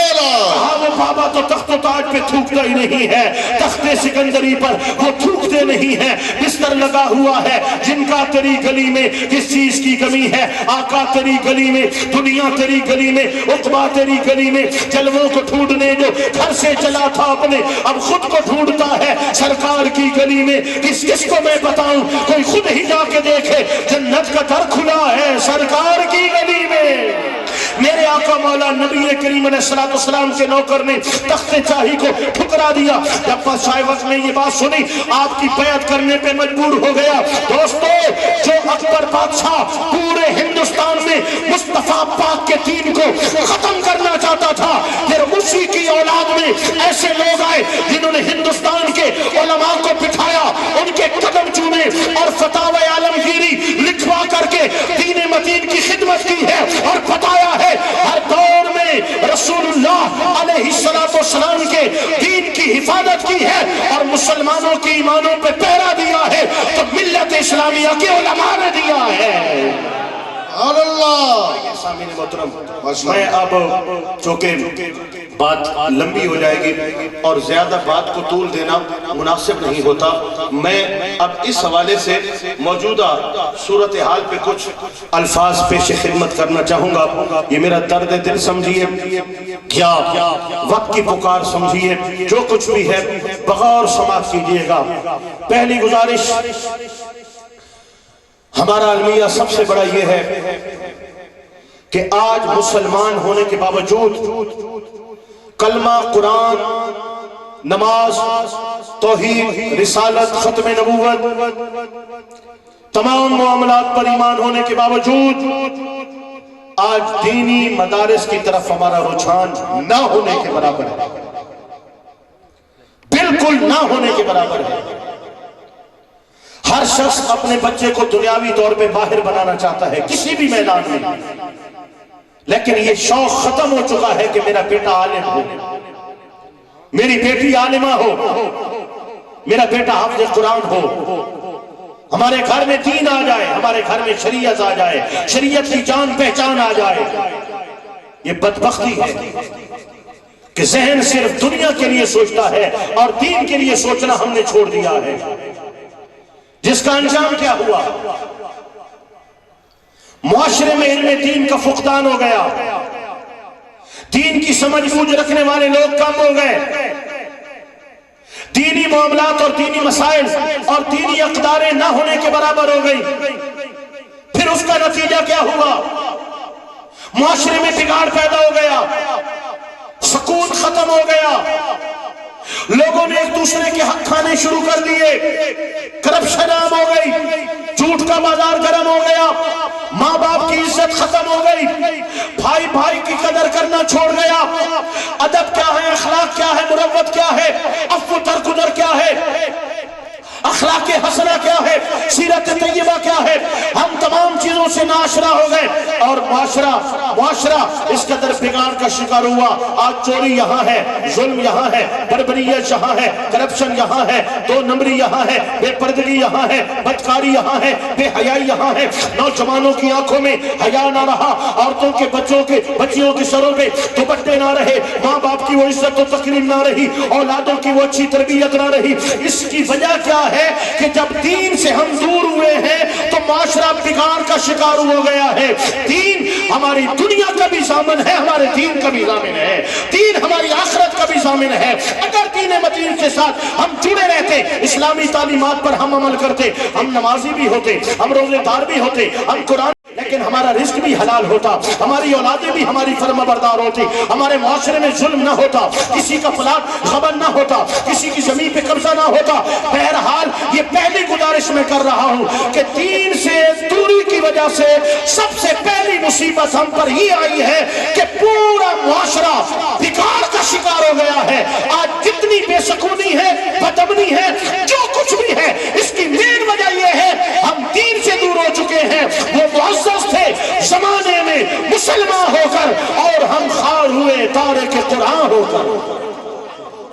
وہ بابا تو تخت و تاج پہ تھوکتا ہی نہیں ہے، تخت سکندری پر وہ تھوکتے نہیں ہیں۔ بستر لگا ہوا ہے، جن کا تیری گلی میں کس چیز کی کمی ہے؟ آقا تیری گلی میں، دنیا تیری گلی میں، عقبہ تیری گلی میں، جلووں کو ڈھونڈنے جو گھر سے چلا تھا اپنے، اب خود کو ڈھونڈتا ہے سرکار کی گلی میں۔ کس کو میں بتاؤں؟ کوئی خود ہی جا کے دیکھے، جنت کا در کھلا ہے سرکار کی گلی میں۔ میرے آقا مولا نبی کریم علیہ السلام کے نوکر نے تخت شاہی کو ٹھکرا دیا۔ جب بادشاہ وقت نے یہ بات سنی، آپ کی بیعت کرنے پہ مجبور ہو گیا۔ دوستو، جو اکبر بادشاہ پورے ہندوستان میں مصطفیٰ پاک کے دین کو ختم کرنا چاہتا تھا، پھر اسی کی اولاد میں ایسے لوگ آئے جنہوں نے ہندوستان کے علماء کو بٹھایا، ان کے قدم چومے اور فتاوی عالمگیری لکھوا کر کے دین متین کی خدمت کی ہے اور بتایا ہے ہر دور میں رسول اللہ علیہ السلام کے دین کی حفاظت کی ہے اور مسلمانوں کی ایمانوں پہ پہرا دیا ہے تو ملت اسلامیہ کے علماء نے دیا ہے۔ اللہ، سامعین محترم، میں اب چونکہ بات لمبی ہو جائے گی اور زیادہ بات کو طول دینا مناسب نہیں ہوتا، میں اب اس حوالے سے موجودہ صورتحال پہ کچھ الفاظ پیش خدمت کرنا چاہوں گا۔ یہ میرا درد دل سمجھیے، کیا وقت کی پکار سمجھیے، جو کچھ بھی ہے بغور سماعت کیجئے گا۔ پہلی گزارش ہمارا المیہ سب سے بڑا یہ ہے کہ آج مسلمان ہونے کے باوجود کلمہ، قرآن، نماز، توحید، رسالت، ختم نبوت، تمام معاملات پر ایمان ہونے کے باوجود آج دینی مدارس کی طرف ہمارا رجحان نہ ہونے کے برابر ہے، بالکل نہ ہونے کے برابر ہے۔ ہر شخص اپنے بچے کو دنیاوی طور پہ ماہر بنانا چاہتا ہے کسی بھی میدان میں، لیکن یہ شوق ختم ہو چکا ہے کہ میرا بیٹا عالم ہو، میری بیٹی عالمہ ہو، میرا بیٹا حافظ قرآن ہو، ہمارے گھر میں دین آ جائے، ہمارے گھر میں شریعت آ جائے، شریعت کی جان پہچان آ جائے۔ یہ بدبختی ہے کہ ذہن صرف دنیا کے لیے سوچتا ہے اور دین کے لیے سوچنا ہم نے چھوڑ دیا ہے، جس کا انجام کیا ہوا؟ معاشرے میں علم دین کا فقدان ہو گیا، دین کی سمجھ بوجھ رکھنے والے لوگ کم ہو گئے، دینی معاملات اور دینی مسائل اور دینی اقداریں نہ ہونے کے برابر ہو گئی. پھر اس کا نتیجہ کیا ہوا؟ معاشرے میں بگاڑ پیدا ہو گیا، سکون ختم ہو گیا، لوگوں نے ایک دوسرے کے حق کھانے شروع کر دیے، کرپشن عام ہو گئی، جھوٹ کا بازار گرم ہو گیا، ماں باپ کی عزت ختم ہو گئی، بھائی بھائی کی قدر کرنا چھوڑ گیا. ادب کیا ہے، اخلاق کیا ہے، مروت کیا ہے، عفو درگزر کیا ہے، اخلاق حسنہ کیا ہے، سیرت طیبہ کیا ہے، ہم تمام چیزوں سے ناآشنا ہو گئے. اور معاشرہ اس قدر بگاڑ کا شکار ہوا. آج چوری یہاں ہے، ظلم یہاں ہے، بربریت یہاں ہے، کرپشن یہاں ہے، دو نمبری یہاں ہے، بے پردگی یہاں ہے، بدکاری یہاں ہے، بے حیائی یہاں ہے. نوجوانوں کی آنکھوں میں حیا نہ رہا، عورتوں کے بچیوں کے سروں پہ دوپٹے نہ رہے، ماں باپ کی وہ عزت و تکریم نہ رہی، اولادوں کی وہ اچھی تربیت نہ رہی. اس کی وجہ کیا ہے کہ جب دین سے ہم دور ہوئے ہیں تو معاشرہ بگاڑ کا شکار ہو گیا ہے. دین ہماری دنیا کا بھی ضامن ہے، ہمارے دین کا بھی ضامن ہے، دین ہماری آخرت کا بھی ضامن ہے. اگر دین متین کے ساتھ ہم جڑے رہتے، اسلامی تعلیمات پر ہم عمل کرتے، ہم نمازی بھی ہوتے، ہم روزے دار بھی ہوتے، ہم قرآن، لیکن ہمارا رزق بھی حلال ہوتا، ہماری اولادیں بھی ہماری فرما بردار ہوتی، ہمارے معاشرے میں ظلم نہ ہوتا، کسی کا پلاٹ خبر نہ ہوتا، کسی کی زمین پہ قبضہ نہ ہوتا. بہرحال یہ پہلی گزارش میں کر رہا ہوں کہ دین سے دوری کی وجہ سے سب سے پہلی مصیبت ہم پر یہ آئی ہے کہ پورا معاشرہ بگاڑ کا شکار ہو گیا ہے. آج جتنی بے سکونی ہے، بدامنی ہے، جو کچھ بھی ہے، اس کی مین وجہ یہ ہے ہم دین سے دور ہو چکے ہیں. وہ معزز تھے زمانے میں مسلمان ہو کر، اور ہم خار ہوئے تارک قرآن ہو کر.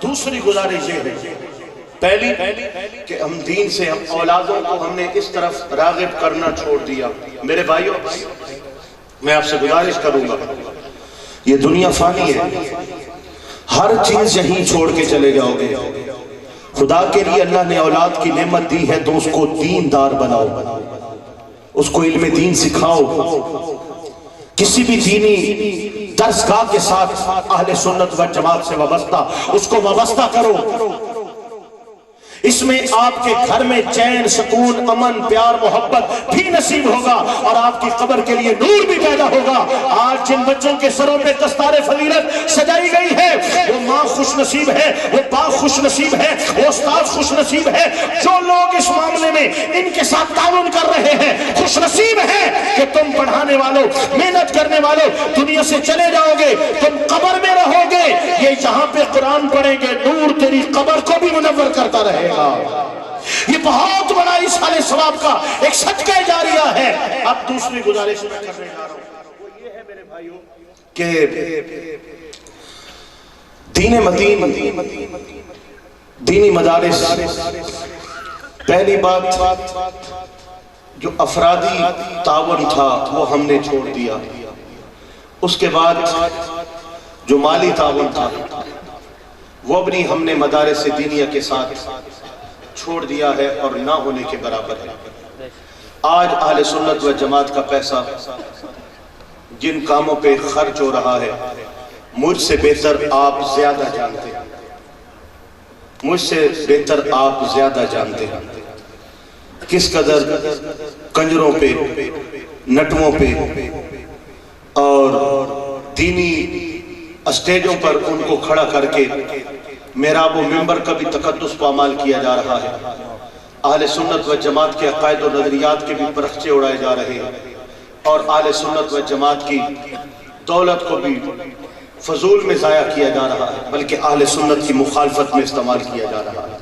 دوسری گزارش یہ ہے، پہلی کہ ہم دین سے، ہم اولادوں کو ہم نے اس طرف راغب کرنا چھوڑ دیا. میرے بھائیوں، میں آپ سے گزارش کروں گا، یہ دنیا فانی ہے، ہر چیز یہیں چھوڑ کے چلے جاؤ گے. خدا کے لیے اللہ نے اولاد کی نعمت دی ہے تو اس کو دیندار بناؤ، اس کو علم دین سکھاؤ، کسی بھی دینی درسگاہ کے ساتھ اہل سنت و جماعت سے وابستہ، اس کو وابستہ کرو. اس میں آپ کے گھر میں چین، سکون، امن، پیار، محبت بھی نصیب ہوگا، اور آپ کی قبر کے لیے نور بھی پیدا ہوگا. آج جن بچوں کے سروں پہ دستار فضیلت سجائی گئی ہے، وہ ماں خوش نصیب ہے، وہ باپ خوش نصیب ہے، وہ استاد خوش نصیب ہے. جو لوگ اس معاملے میں ان کے ساتھ تعاون کر رہے ہیں خوش نصیب ہے کہ تم پڑھانے والوں، محنت کرنے والوں دنیا سے چلے جاؤ گے، تم قبر میں رہو گے. یہ جہاں پہ قرآن پڑھیں گے، نور تیری قبر کو بھی منور کرتا رہے گا. یہ بہت بڑا اصحال ثواب کا ایک صدقہ جاریہ ہے. اب دوسری گزارش میں کرنے جا رہا ہوں، وہ یہ ہے میرے بھائیوں کہ دین متین، دینی مدارس. پہلی بات جو افرادی تعاون تھا وہ ہم نے چھوڑ دیا. اس کے بعد جو مالی تعاون تھا وہ بھی ہم نے مدارس دینیہ کے ساتھ چھوڑ دیا ہے، اور نہ ہونے کے برابر ہے. آج اہل سنت و جماعت کا پیسہ جن کاموں پہ خرچ ہو رہا ہے، مجھ سے بہتر آپ زیادہ جانتے ہیں، مجھ سے بہتر آپ زیادہ جانتے ہیں کس قدر کنجروں پہ، نٹووں پہ اور دینی اسٹیجوں پر ان کو کھڑا کر کے محراب و منبر کا بھی تقدس پامال کیا جا رہا ہے. اہل سنت و جماعت کے عقائد و نظریات کے بھی پرخچے اڑائے جا رہے ہیں، اور اہل سنت و جماعت کی دولت کو بھی فضول میں ضائع کیا جا رہا ہے، بلکہ اہل سنت کی مخالفت میں استعمال کیا جا رہا ہے.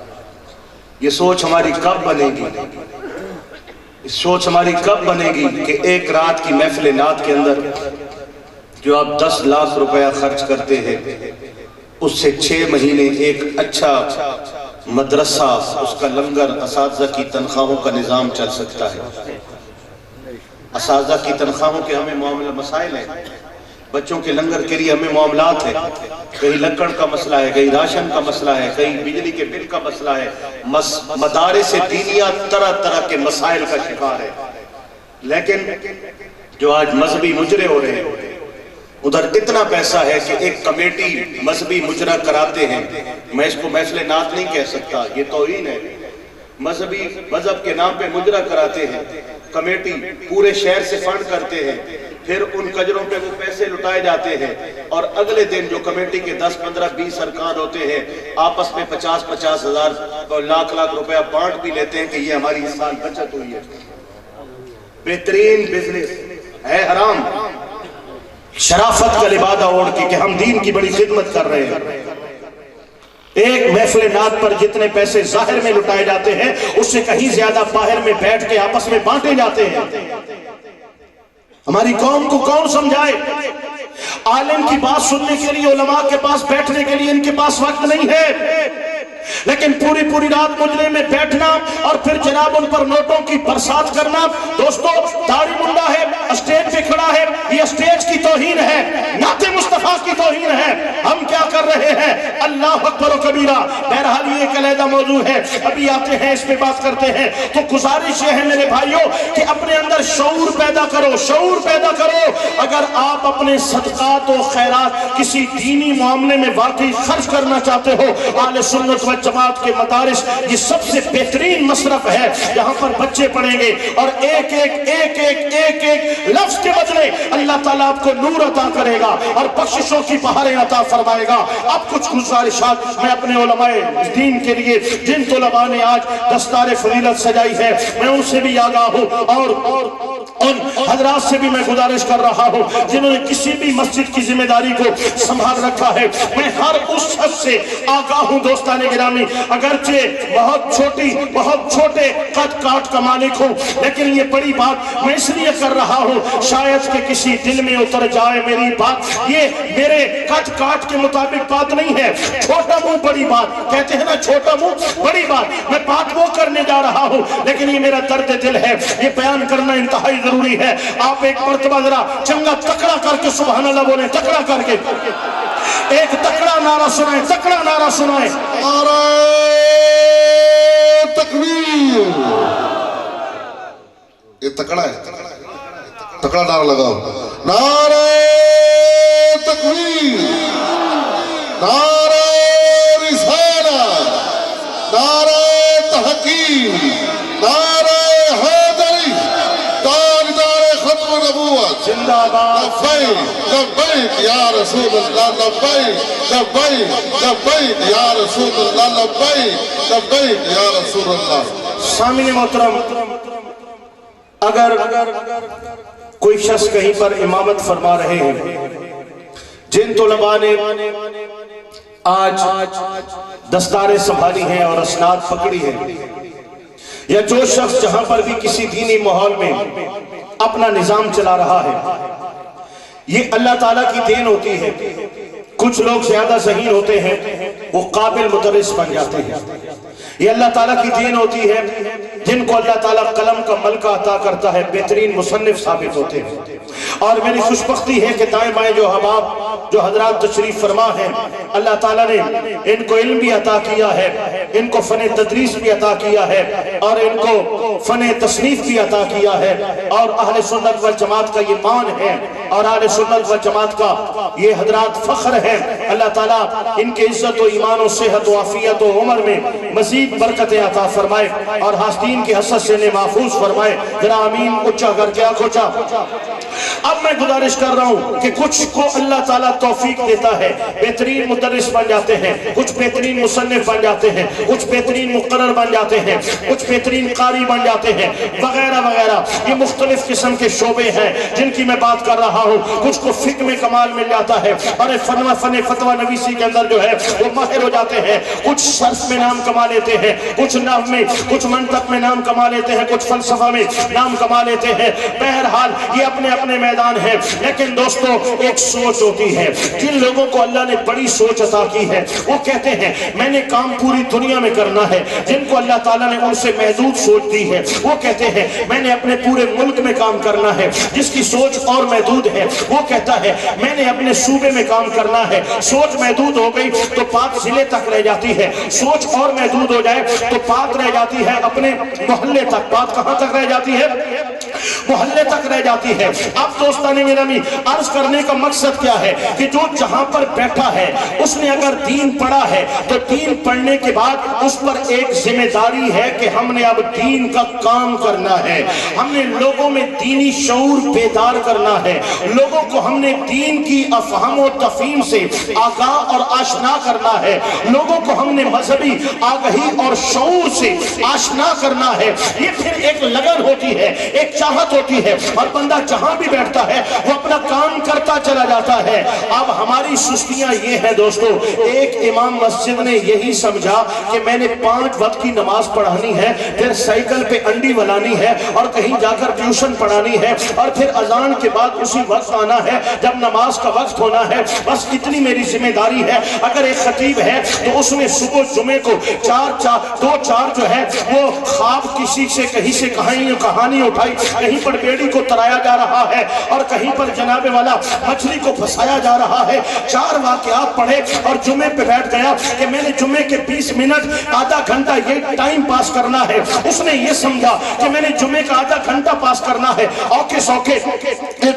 یہ سوچ ہماری کب بنے گی؟ اس سوچ ہماری کب بنے گی کہ ایک رات کی محفل نعت کے اندر جو آپ 10 لاکھ روپیہ خرچ کرتے ہیں، اس سے 6 مہینے ایک اچھا مدرسہ، اس کا لنگر، اساتذہ کی تنخواہوں کا نظام چل سکتا ہے. اساتذہ کی تنخواہوں کے ہمیں معاملہ مسائل ہیں، بچوں کے لنگر کے لیے ہمیں معاملات ہیں، کہیں لکڑ کا مسئلہ ہے، کہیں راشن کا مسئلہ ہے، کہیں بجلی کے بل کا مسئلہ ہے. مدارس دینیہ طرح طرح کے مسائل کا شکار ہے. لیکن جو آج مذہبی مجرے ہو رہے ہیں، ادھر اتنا پیسہ ہے کہ ایک کمیٹی مذہبی مجرا کراتے ہیں. میں اس کو محفل نعت نہیں کہہ سکتا، یہ توہین ہے. مذہب کے نام پہ مجرا کراتے ہیں، کمیٹی پورے شہر سے فنڈ کرتے ہیں، پھر ان کجروں پہ وہ پیسے لٹائے جاتے ہیں، اور اگلے دن جو کمیٹی کے 10 15 20 ارکان ہوتے ہیں آپس میں 50 ہزار لاکھ روپیہ بانٹ بھی لیتے ہیں کہ یہ ہماری اس سال بچت ہوئی ہے. بہترین بزنس ہے، حرام. شرافت کا لبادہ اوڑھ کے کہ ہم دین کی بڑی خدمت کر رہے ہیں. ایک محفل نعت پر جتنے پیسے ظاہر میں لٹائے جاتے ہیں اس سے کہیں زیادہ باہر میں بیٹھ کے آپس میں بانٹے جاتے ہیں. ہماری قوم کو کون سمجھائے؟ عالم کی بات سننے کے لیے، علماء کے پاس بیٹھنے کے لیے ان کے پاس وقت نہیں ہے، لیکن پوری رات مجرے میں بیٹھنا اور پھر جناب ان پر نوٹوں کی برسات کرنا. دوستو، داڑھی منڈا ہے، اسٹیج پہ کھڑا ہے، یہ اسٹیج کی توہین ہے، نعت مصطفیٰ کی توہین ہے. ہم کیا کر رہے ہیں؟ اللہ اکبر و کبیرہ. بہرحال یہ ایک علیحدہ موضوع ہے، ابھی آتے ہیں اس پہ بات کرتے ہیں. تو گزارش یہ ہے میرے بھائیوں کہ اپنے اندر شعور پیدا کرو، شعور پیدا کرو. اگر آپ اپنے صدقات و خیرات کسی دینی معاملے میں واقعی خرچ کرنا چاہتے ہو، اہل سنت جماعت کے مدارس یہ سب سے بہترین مصرف ہے. یہاں پر بچے پڑھیں گے اور ایک ایک لفظ کے بدلے اللہ تعالیٰ آپ کو نور عطا کرے گا اور بخششوں کی بہاریں عطا فرمائے گا. اب کچھ گزارشات میں اپنے علماء دین کے لیے، جن طلباء نے آج دستار فضیلت سجائی ہے، میں ان سے بھی آگاہ ہوں اور ان حضرات سے بھی میں گزارش کر رہا ہوں جنہوں نے کسی بھی مسجد کی ذمہ داری کو سنبھال رکھا ہے. میں ہر اس شخص سے آگاہ ہوں دوستان گرامی، اگرچہ بہت چھوٹے قد کاٹ کا مالک ہوں، لیکن یہ بڑی بات میں اس لیے کر رہا ہوں شاید کہ کسی دل میں اتر جائے میری بات. یہ میرے قد کاٹ کے مطابق بات نہیں ہے. چھوٹا منہ بڑی بات کہتے ہیں نا، چھوٹا منہ بڑی بات. میں بات وہ کرنے جا رہا ہوں لیکن یہ میرا درد دل ہے، یہ بیان کرنا انتہائی ضروری ہے. آپ ایک مرتبہ ذرا چنگا تکڑا کر کے سبحان اللہ بولیں، تکڑا کر کے ایک تکڑا نعرہ سنائیں، تکڑا نعرہ سنائیں. نعرہ تکبیر. یہ تکڑا ہے، تکڑا نعرہ لگاؤ. نعرہ تکبیر، نعرہ رسالت، نعرہ تحقیق، نعرہ حیدری، تاجدار ختم نبوت. زندہ باد. لبیک لبیک یا رسول اللہ، لبیک لبیک لبیک یا رسول اللہ، لبیک لبیک یا رسول اللہ. سامعین محترم، اگر کوئی شخص کہیں پر امامت فرما رہے ہیں، جن طلباء نے آج دستاریں سنبھالی ہیں اور اسناد پکڑی ہے، یا جو شخص جہاں پر بھی کسی دینی ماحول میں اپنا نظام چلا رہا ہے، یہ اللہ تعالیٰ کی دین ہوتی ہے. کچھ لوگ زیادہ ذہین ہوتے ہیں، وہ قابل مدرس بن جاتے ہیں. یہ اللہ تعالیٰ کی دین ہوتی ہے، جن کو اللہ تعالیٰ قلم کا ملکہ عطا کرتا ہے، بہترین مصنف ثابت ہوتے ہیں. اور میری خوشبختی ہے کہ دائیں بائیں جو احباب، جو حضرات تشریف فرما ہیں، اللہ تعالیٰ نے ان کو علم بھی عطا کیا ہے، ان کو فن تدریس بھی عطا کیا ہے، اور ان کو فن تصنیف بھی عطا کیا ہے. اور اہل سنت والجماعت کا یہ مان ہے، اور اہل سنت والجماعت کا یہ حضرات فخر ہے. اللہ تعالیٰ ان کے عزت و ایمان و صحت و عافیت و عمر میں مزید برکتیں عطا فرمائے اور حاسدین کی حسد سے انہیں محفوظ فرمائے. ذرا آمین اچھا کر کے کھوچا. اب میں گزارش کر رہا ہوں کہ کچھ کو اللہ تعالیٰ توفیق دیتا ہے، بہترین مدرس بن جاتے ہیں، کچھ بہترین مصنف بن جاتے ہیں، کچھ بہترین مقرر بن جاتے ہیں، کچھ بہترین قاری بن جاتے ہیں، وغیرہ وغیرہ. یہ مختلف قسم کے شعبے ہیں جن کی میں بات کر رہا ہوں. کچھ کو فقہ میں کمال مل جاتا ہے اور فن فتویٰ نویسی کے اندر جو ہے وہ ماہر ہو جاتے ہیں. کچھ صرف میں نام کما لیتے ہیں، کچھ نحو میں، کچھ منطق میں نام کما لیتے ہیں، کچھ فلسفہ میں نام کما لیتے ہیں. بہرحال یہ اپنے اپنے میدان ہے. لیکن دوستو ایک سوچ ہوتی ہے. جن لوگوں کو اللہ نے بڑی سوچ عطا کی ہے وہ کہتے ہیں میں نے کام پوری دنیا میں کرنا ہے. جن کو اللہ تعالیٰ نے ان سے محدود سوچ دی ہے وہ کہتے ہیں میں نے اپنے پورے ملک میں کام کرنا ہے. جس کی سوچ اور محدود ہے وہ کہتا ہے میں نے اپنے صوبے میں کام کرنا ہے. سوچ محدود ہو گئی تو بات ضلع تک رہ جاتی ہے، سوچ اور محدود ہو جائے تو بات رہ جاتی ہے اپنے محلے تک. بات کہاں تک رہ جاتی ہے؟ محلے تک رہ جاتی ہے۔ اب دوستان گرامی عرض کرنے کا مقصد کیا ہے کہ جو جہاں پر بیٹھا ہے اس نے اگر دین پڑھا ہے تو دین پڑھنے کے بعد اس پر ایک ذمہ داری ہے کہ ہم نے اب دین کا کام کرنا ہے، ہم نے لوگوں میں دینی شعور بیدار کرنا ہے، لوگوں کو ہم نے دین کی افہام و تفہیم سے آگاہ اور آشنا کرنا ہے، لوگوں کو ہم نے مذہبی آگہی اور شعور سے آشنا کرنا ہے۔ یہ پھر ایک لگن ہوتی ہے، ایک چاہت ہوتی ہے، اور بندہ جہاں بھی بیٹھتا ہے وہ اپنا کام کرتا چلا جاتا ہے۔ اب ہماری سستیاں یہ ہے دوستو، ایک امام مسجد نے یہی سمجھا کہ میں نے 5 وقت کی نماز پڑھانی ہے، پھر سائیکل پہ انڈی ولانی ہے اور کہیں جا کر ٹیوشن پڑھانی ہے، اور پھر اذان کے بعد اسی وقت آنا ہے جب نماز کا وقت ہونا ہے، بس اتنی میری ذمہ داری ہے۔ اگر ایک خطیب ہے تو اس نے صبح جمعے کو 4 جو ہے وہ خواب کسی سے کہیں سے کہانی اٹھائی، کہیں پر بیڑی کو ترایا جا رہا ہے اور کہیں پر جناب والا مچھلی کو پھنسایا جا رہا ہے، 4 واقعات پڑھے اور جمعے پہ بیٹھ گیا کہ میں نے جمعے کے 20 منٹ آدھا گھنٹہ یہ ٹائم پاس کرنا ہے۔ اس نے یہ سمجھا کہ میں نے جمعے کا آدھا گھنٹہ پاس کرنا ہے، اوکے سوکے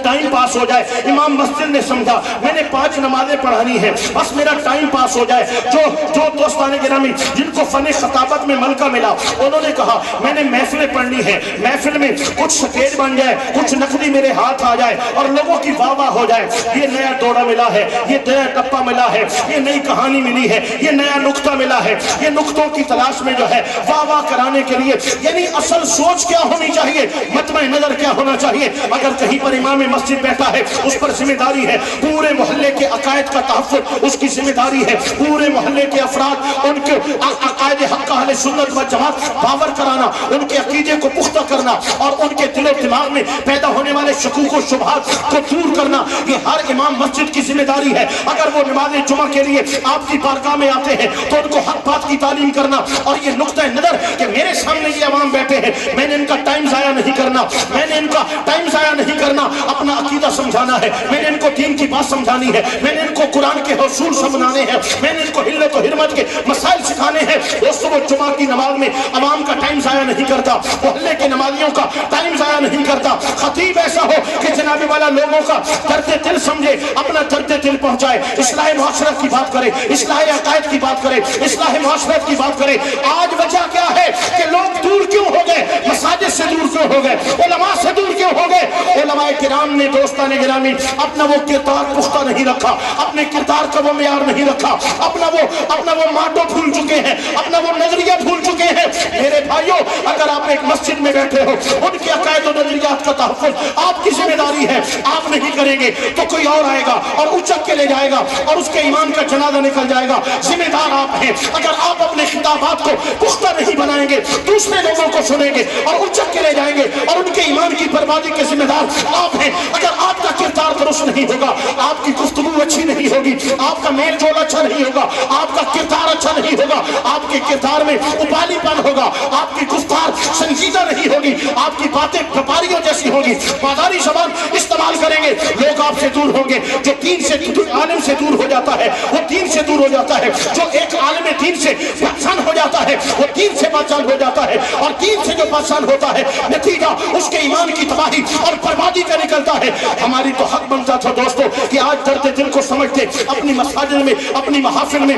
ٹائم پاس ہو جائے۔ امام مسجد نے سمجھا میں نے 5 نمازیں پڑھانی ہے، بس میرا ٹائم پاس ہو جائے۔ جو دوستان گرامی جن کو فن خطابت میں ملکہ ملا انہوں نے کہا میں نے محفلیں پڑھنی ہے، محفل میں کچھ سٹیج بن جائے، کچھ نقدی میرے ہاتھ آ جائے اور لوگوں کی واہ واہ ہو جائے، یہ نیا دوڑا ملا ہے، یہ نیا ٹپا ملا ہے، یہ نئی کہانی ملی ہے، یہ نیا نقطہ ملا ہے، یہ نقطوں کی تلاش میں جو ہے واہ واہ کرانے کے لیے، یعنی اصل سوچ کیا ہونی چاہیے، مطمع نظر کیا ہونا چاہیے۔ اگر کہیں پر امام مسجد بیٹھا ہے اس پر ذمہ داری ہے پورے محلے کے عقائد کا تحفظ، اس کی ذمہ داری ہے پورے محلے کے افراد ان کے عقائد حق اہل سنت و جماعت باور کرانا، ان کے عقیدے کو پختہ کرنا اور ان کے دل و دماغ میں پیدا ہونے والے شکوک و شبہات کو دور کرنا، یہ ہر امام مسجد کی ذمہ داری ہے۔ اگر وہ نماز جمعہ کے لیے آپ کی بارگاہ میں آتے ہیں تو ان کو حق بات کی تعلیم کرنا، اور یہ نقطہ نظر کہ میرے سامنے یہ عوام بیٹھے ہیں، میں نے ان کا ٹائم ضائع نہیں کرنا، میں نے ان کا ٹائم ضائع نہیں کرنا، اپنا عقیدہ سمجھانا ہے، میں نے ان کو دین کی بات سمجھانی ہے، میں نے ان کو قرآن کے حصول سمجھانے ہیں، میں نے ان کو حلت و حرمت کے مسائل سکھانے ہیں۔ دوستو وہ جمعہ کی نماز میں عوام کا ٹائم ضائع نہیں کرتا، محلے کے نمازیوں کا ٹائم ضائع نہیں کرتا۔ خطیب ایسا ہو کہ جناب والا لوگوں کا درد دل سمجھے، اپنا درد دل پہنچائے، اصلاح معاشرت کی بات کرے، اصلاح عقائد کی بات کرے، اصلاح معاشرت کی بات کرے۔ آج وجہ کیا ہے کہ لوگ دور کیوں ہو گئے، مساجد سے دور کیوں ہو گئے، علماء سے دور کیوں ہو گئے؟ علماء کرام نے دوستان گرامی اپنا وہ کردار پختہ نہیں رکھا، اپنے کردار کا وہ معیار نہیں رکھا، اپنا وہ ماٹو بھول چکے ہیں، اپنا وہ نظریہ بھول چکے ہیں۔ میرے بھائیوں اگر آپ ایک مسجد میں بیٹھے ہو ان کے عقائد و نظریات کا تحفظ آپ کی ذمہ داری ہے، آپ نہیں کریں گے تو کوئی اور آئے گا اور اچک کے لے جائے گا اور اس کے ایمان کا جنازہ نکل جائے گا۔ ذمہ دار آپ ہیں، اگر آپ اپنے خطابات کو پختہ نہیں بنائیں گے دوسرے لوگوں کو سنیں گے اور اچک کے لے جائیں گے اور ان کے ایمان کی بربادی کے ذمہ دار آپ ہیں۔ اگر آپ کا کردار درست نہیں ہوگا، آپ کی گفتگو اچھی نہیں ہوگی، آپ کا میل جول اچھا نہیں ہوگا، آپ کا کردار اچھا نہیں ہوگا، آپ کے کردار میں اپالی پن ہوگا، آپ کی گفتار سنجیدہ نہیں ہوگی، آپ کی باتیں وپاریوں جیسی ہوگی، بازاری زبان استعمال کریں گے، لوگ آپ سے دور ہوں گے۔ جو دین سے عالم سے دور ہو جاتا ہے وہ دین سے دور ہو جاتا ہے، جو ایک عالم دین سے پہچان ہو جاتا ہے وہ دین سے پہچان ہو جاتا ہے، اور دین سے جو پہچان ہوتا ہے نتیجہ اس کے ایمان کی تباہی اور بربادی کا نکلتا ہے۔ ہماری تو حق بنتا تھا دوستو کہ آج درد دل کو سمجھتے اپنی مساجد میں اپنی محافل میں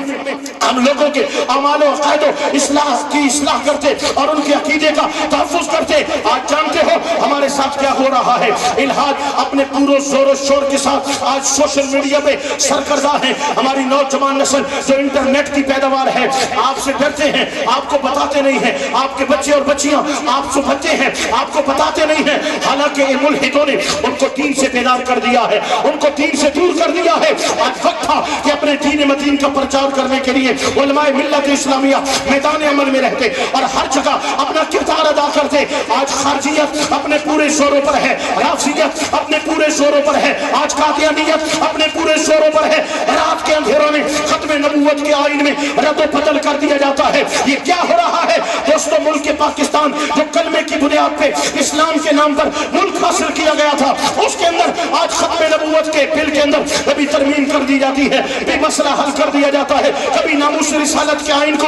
ہم لوگوں کے اعمال و عقائد و اصلاح کرتے اور ان کے عقیدے کا تحفظ کرتے۔ آج جانتے ہو ہمارے ساتھ کیا ہو رہا ہے؟ الحاد اپنے پورے زور و شور کے ساتھ آج سوشل میڈیا پہ سرکردہ ہیں۔ ہماری نوجوان نسل جو انٹرنیٹ کی پیداوار ہے آپ سے ڈرتے ہیں، آپ کو بتاتے نہیں ہیں، آپ کے بچے اور بچیاں آپ سے بچے ہیں، آپ کو بتاتے نہیں ہیں، حالانکہ ان ملحدوں نے ان کو دین سے بیدار کر دیا ہے، ان کو دین سے دور کر دیا ہے۔ آج وقت تھا کہ اپنے دین مدین کا پرچار کرنے کے لیے علماء ملت اسلامیہ میدان عمل میں رہتے اور ہر جگہ اپنا کردار ادا کرتے۔ آج خارجیت اپنے پورے زوروں پر ہے، رافضیت اپنے پورے زوروں پر ہے، آج قادیانیت اپنے پورے زوروں پر ہے۔ رات کے اندھیروں میں ختم نبوت کے آئین میں رد و بدل کر دیا جاتا ہے۔ یہ کیا ہو رہا ہے دوستو؟ ملک پاکستان جو کلمے کی بنیاد پہ اسلام کے نام پر ملک حاصل کیا گیا تھا اس کے اندر آج ختم نبوت کے بل کے اندر کبھی ترمیم کر دی جاتی ہے، کبھی مسئلہ حل کر دیا جاتا ہے، کبھی ناموس رسالت کے آئین کو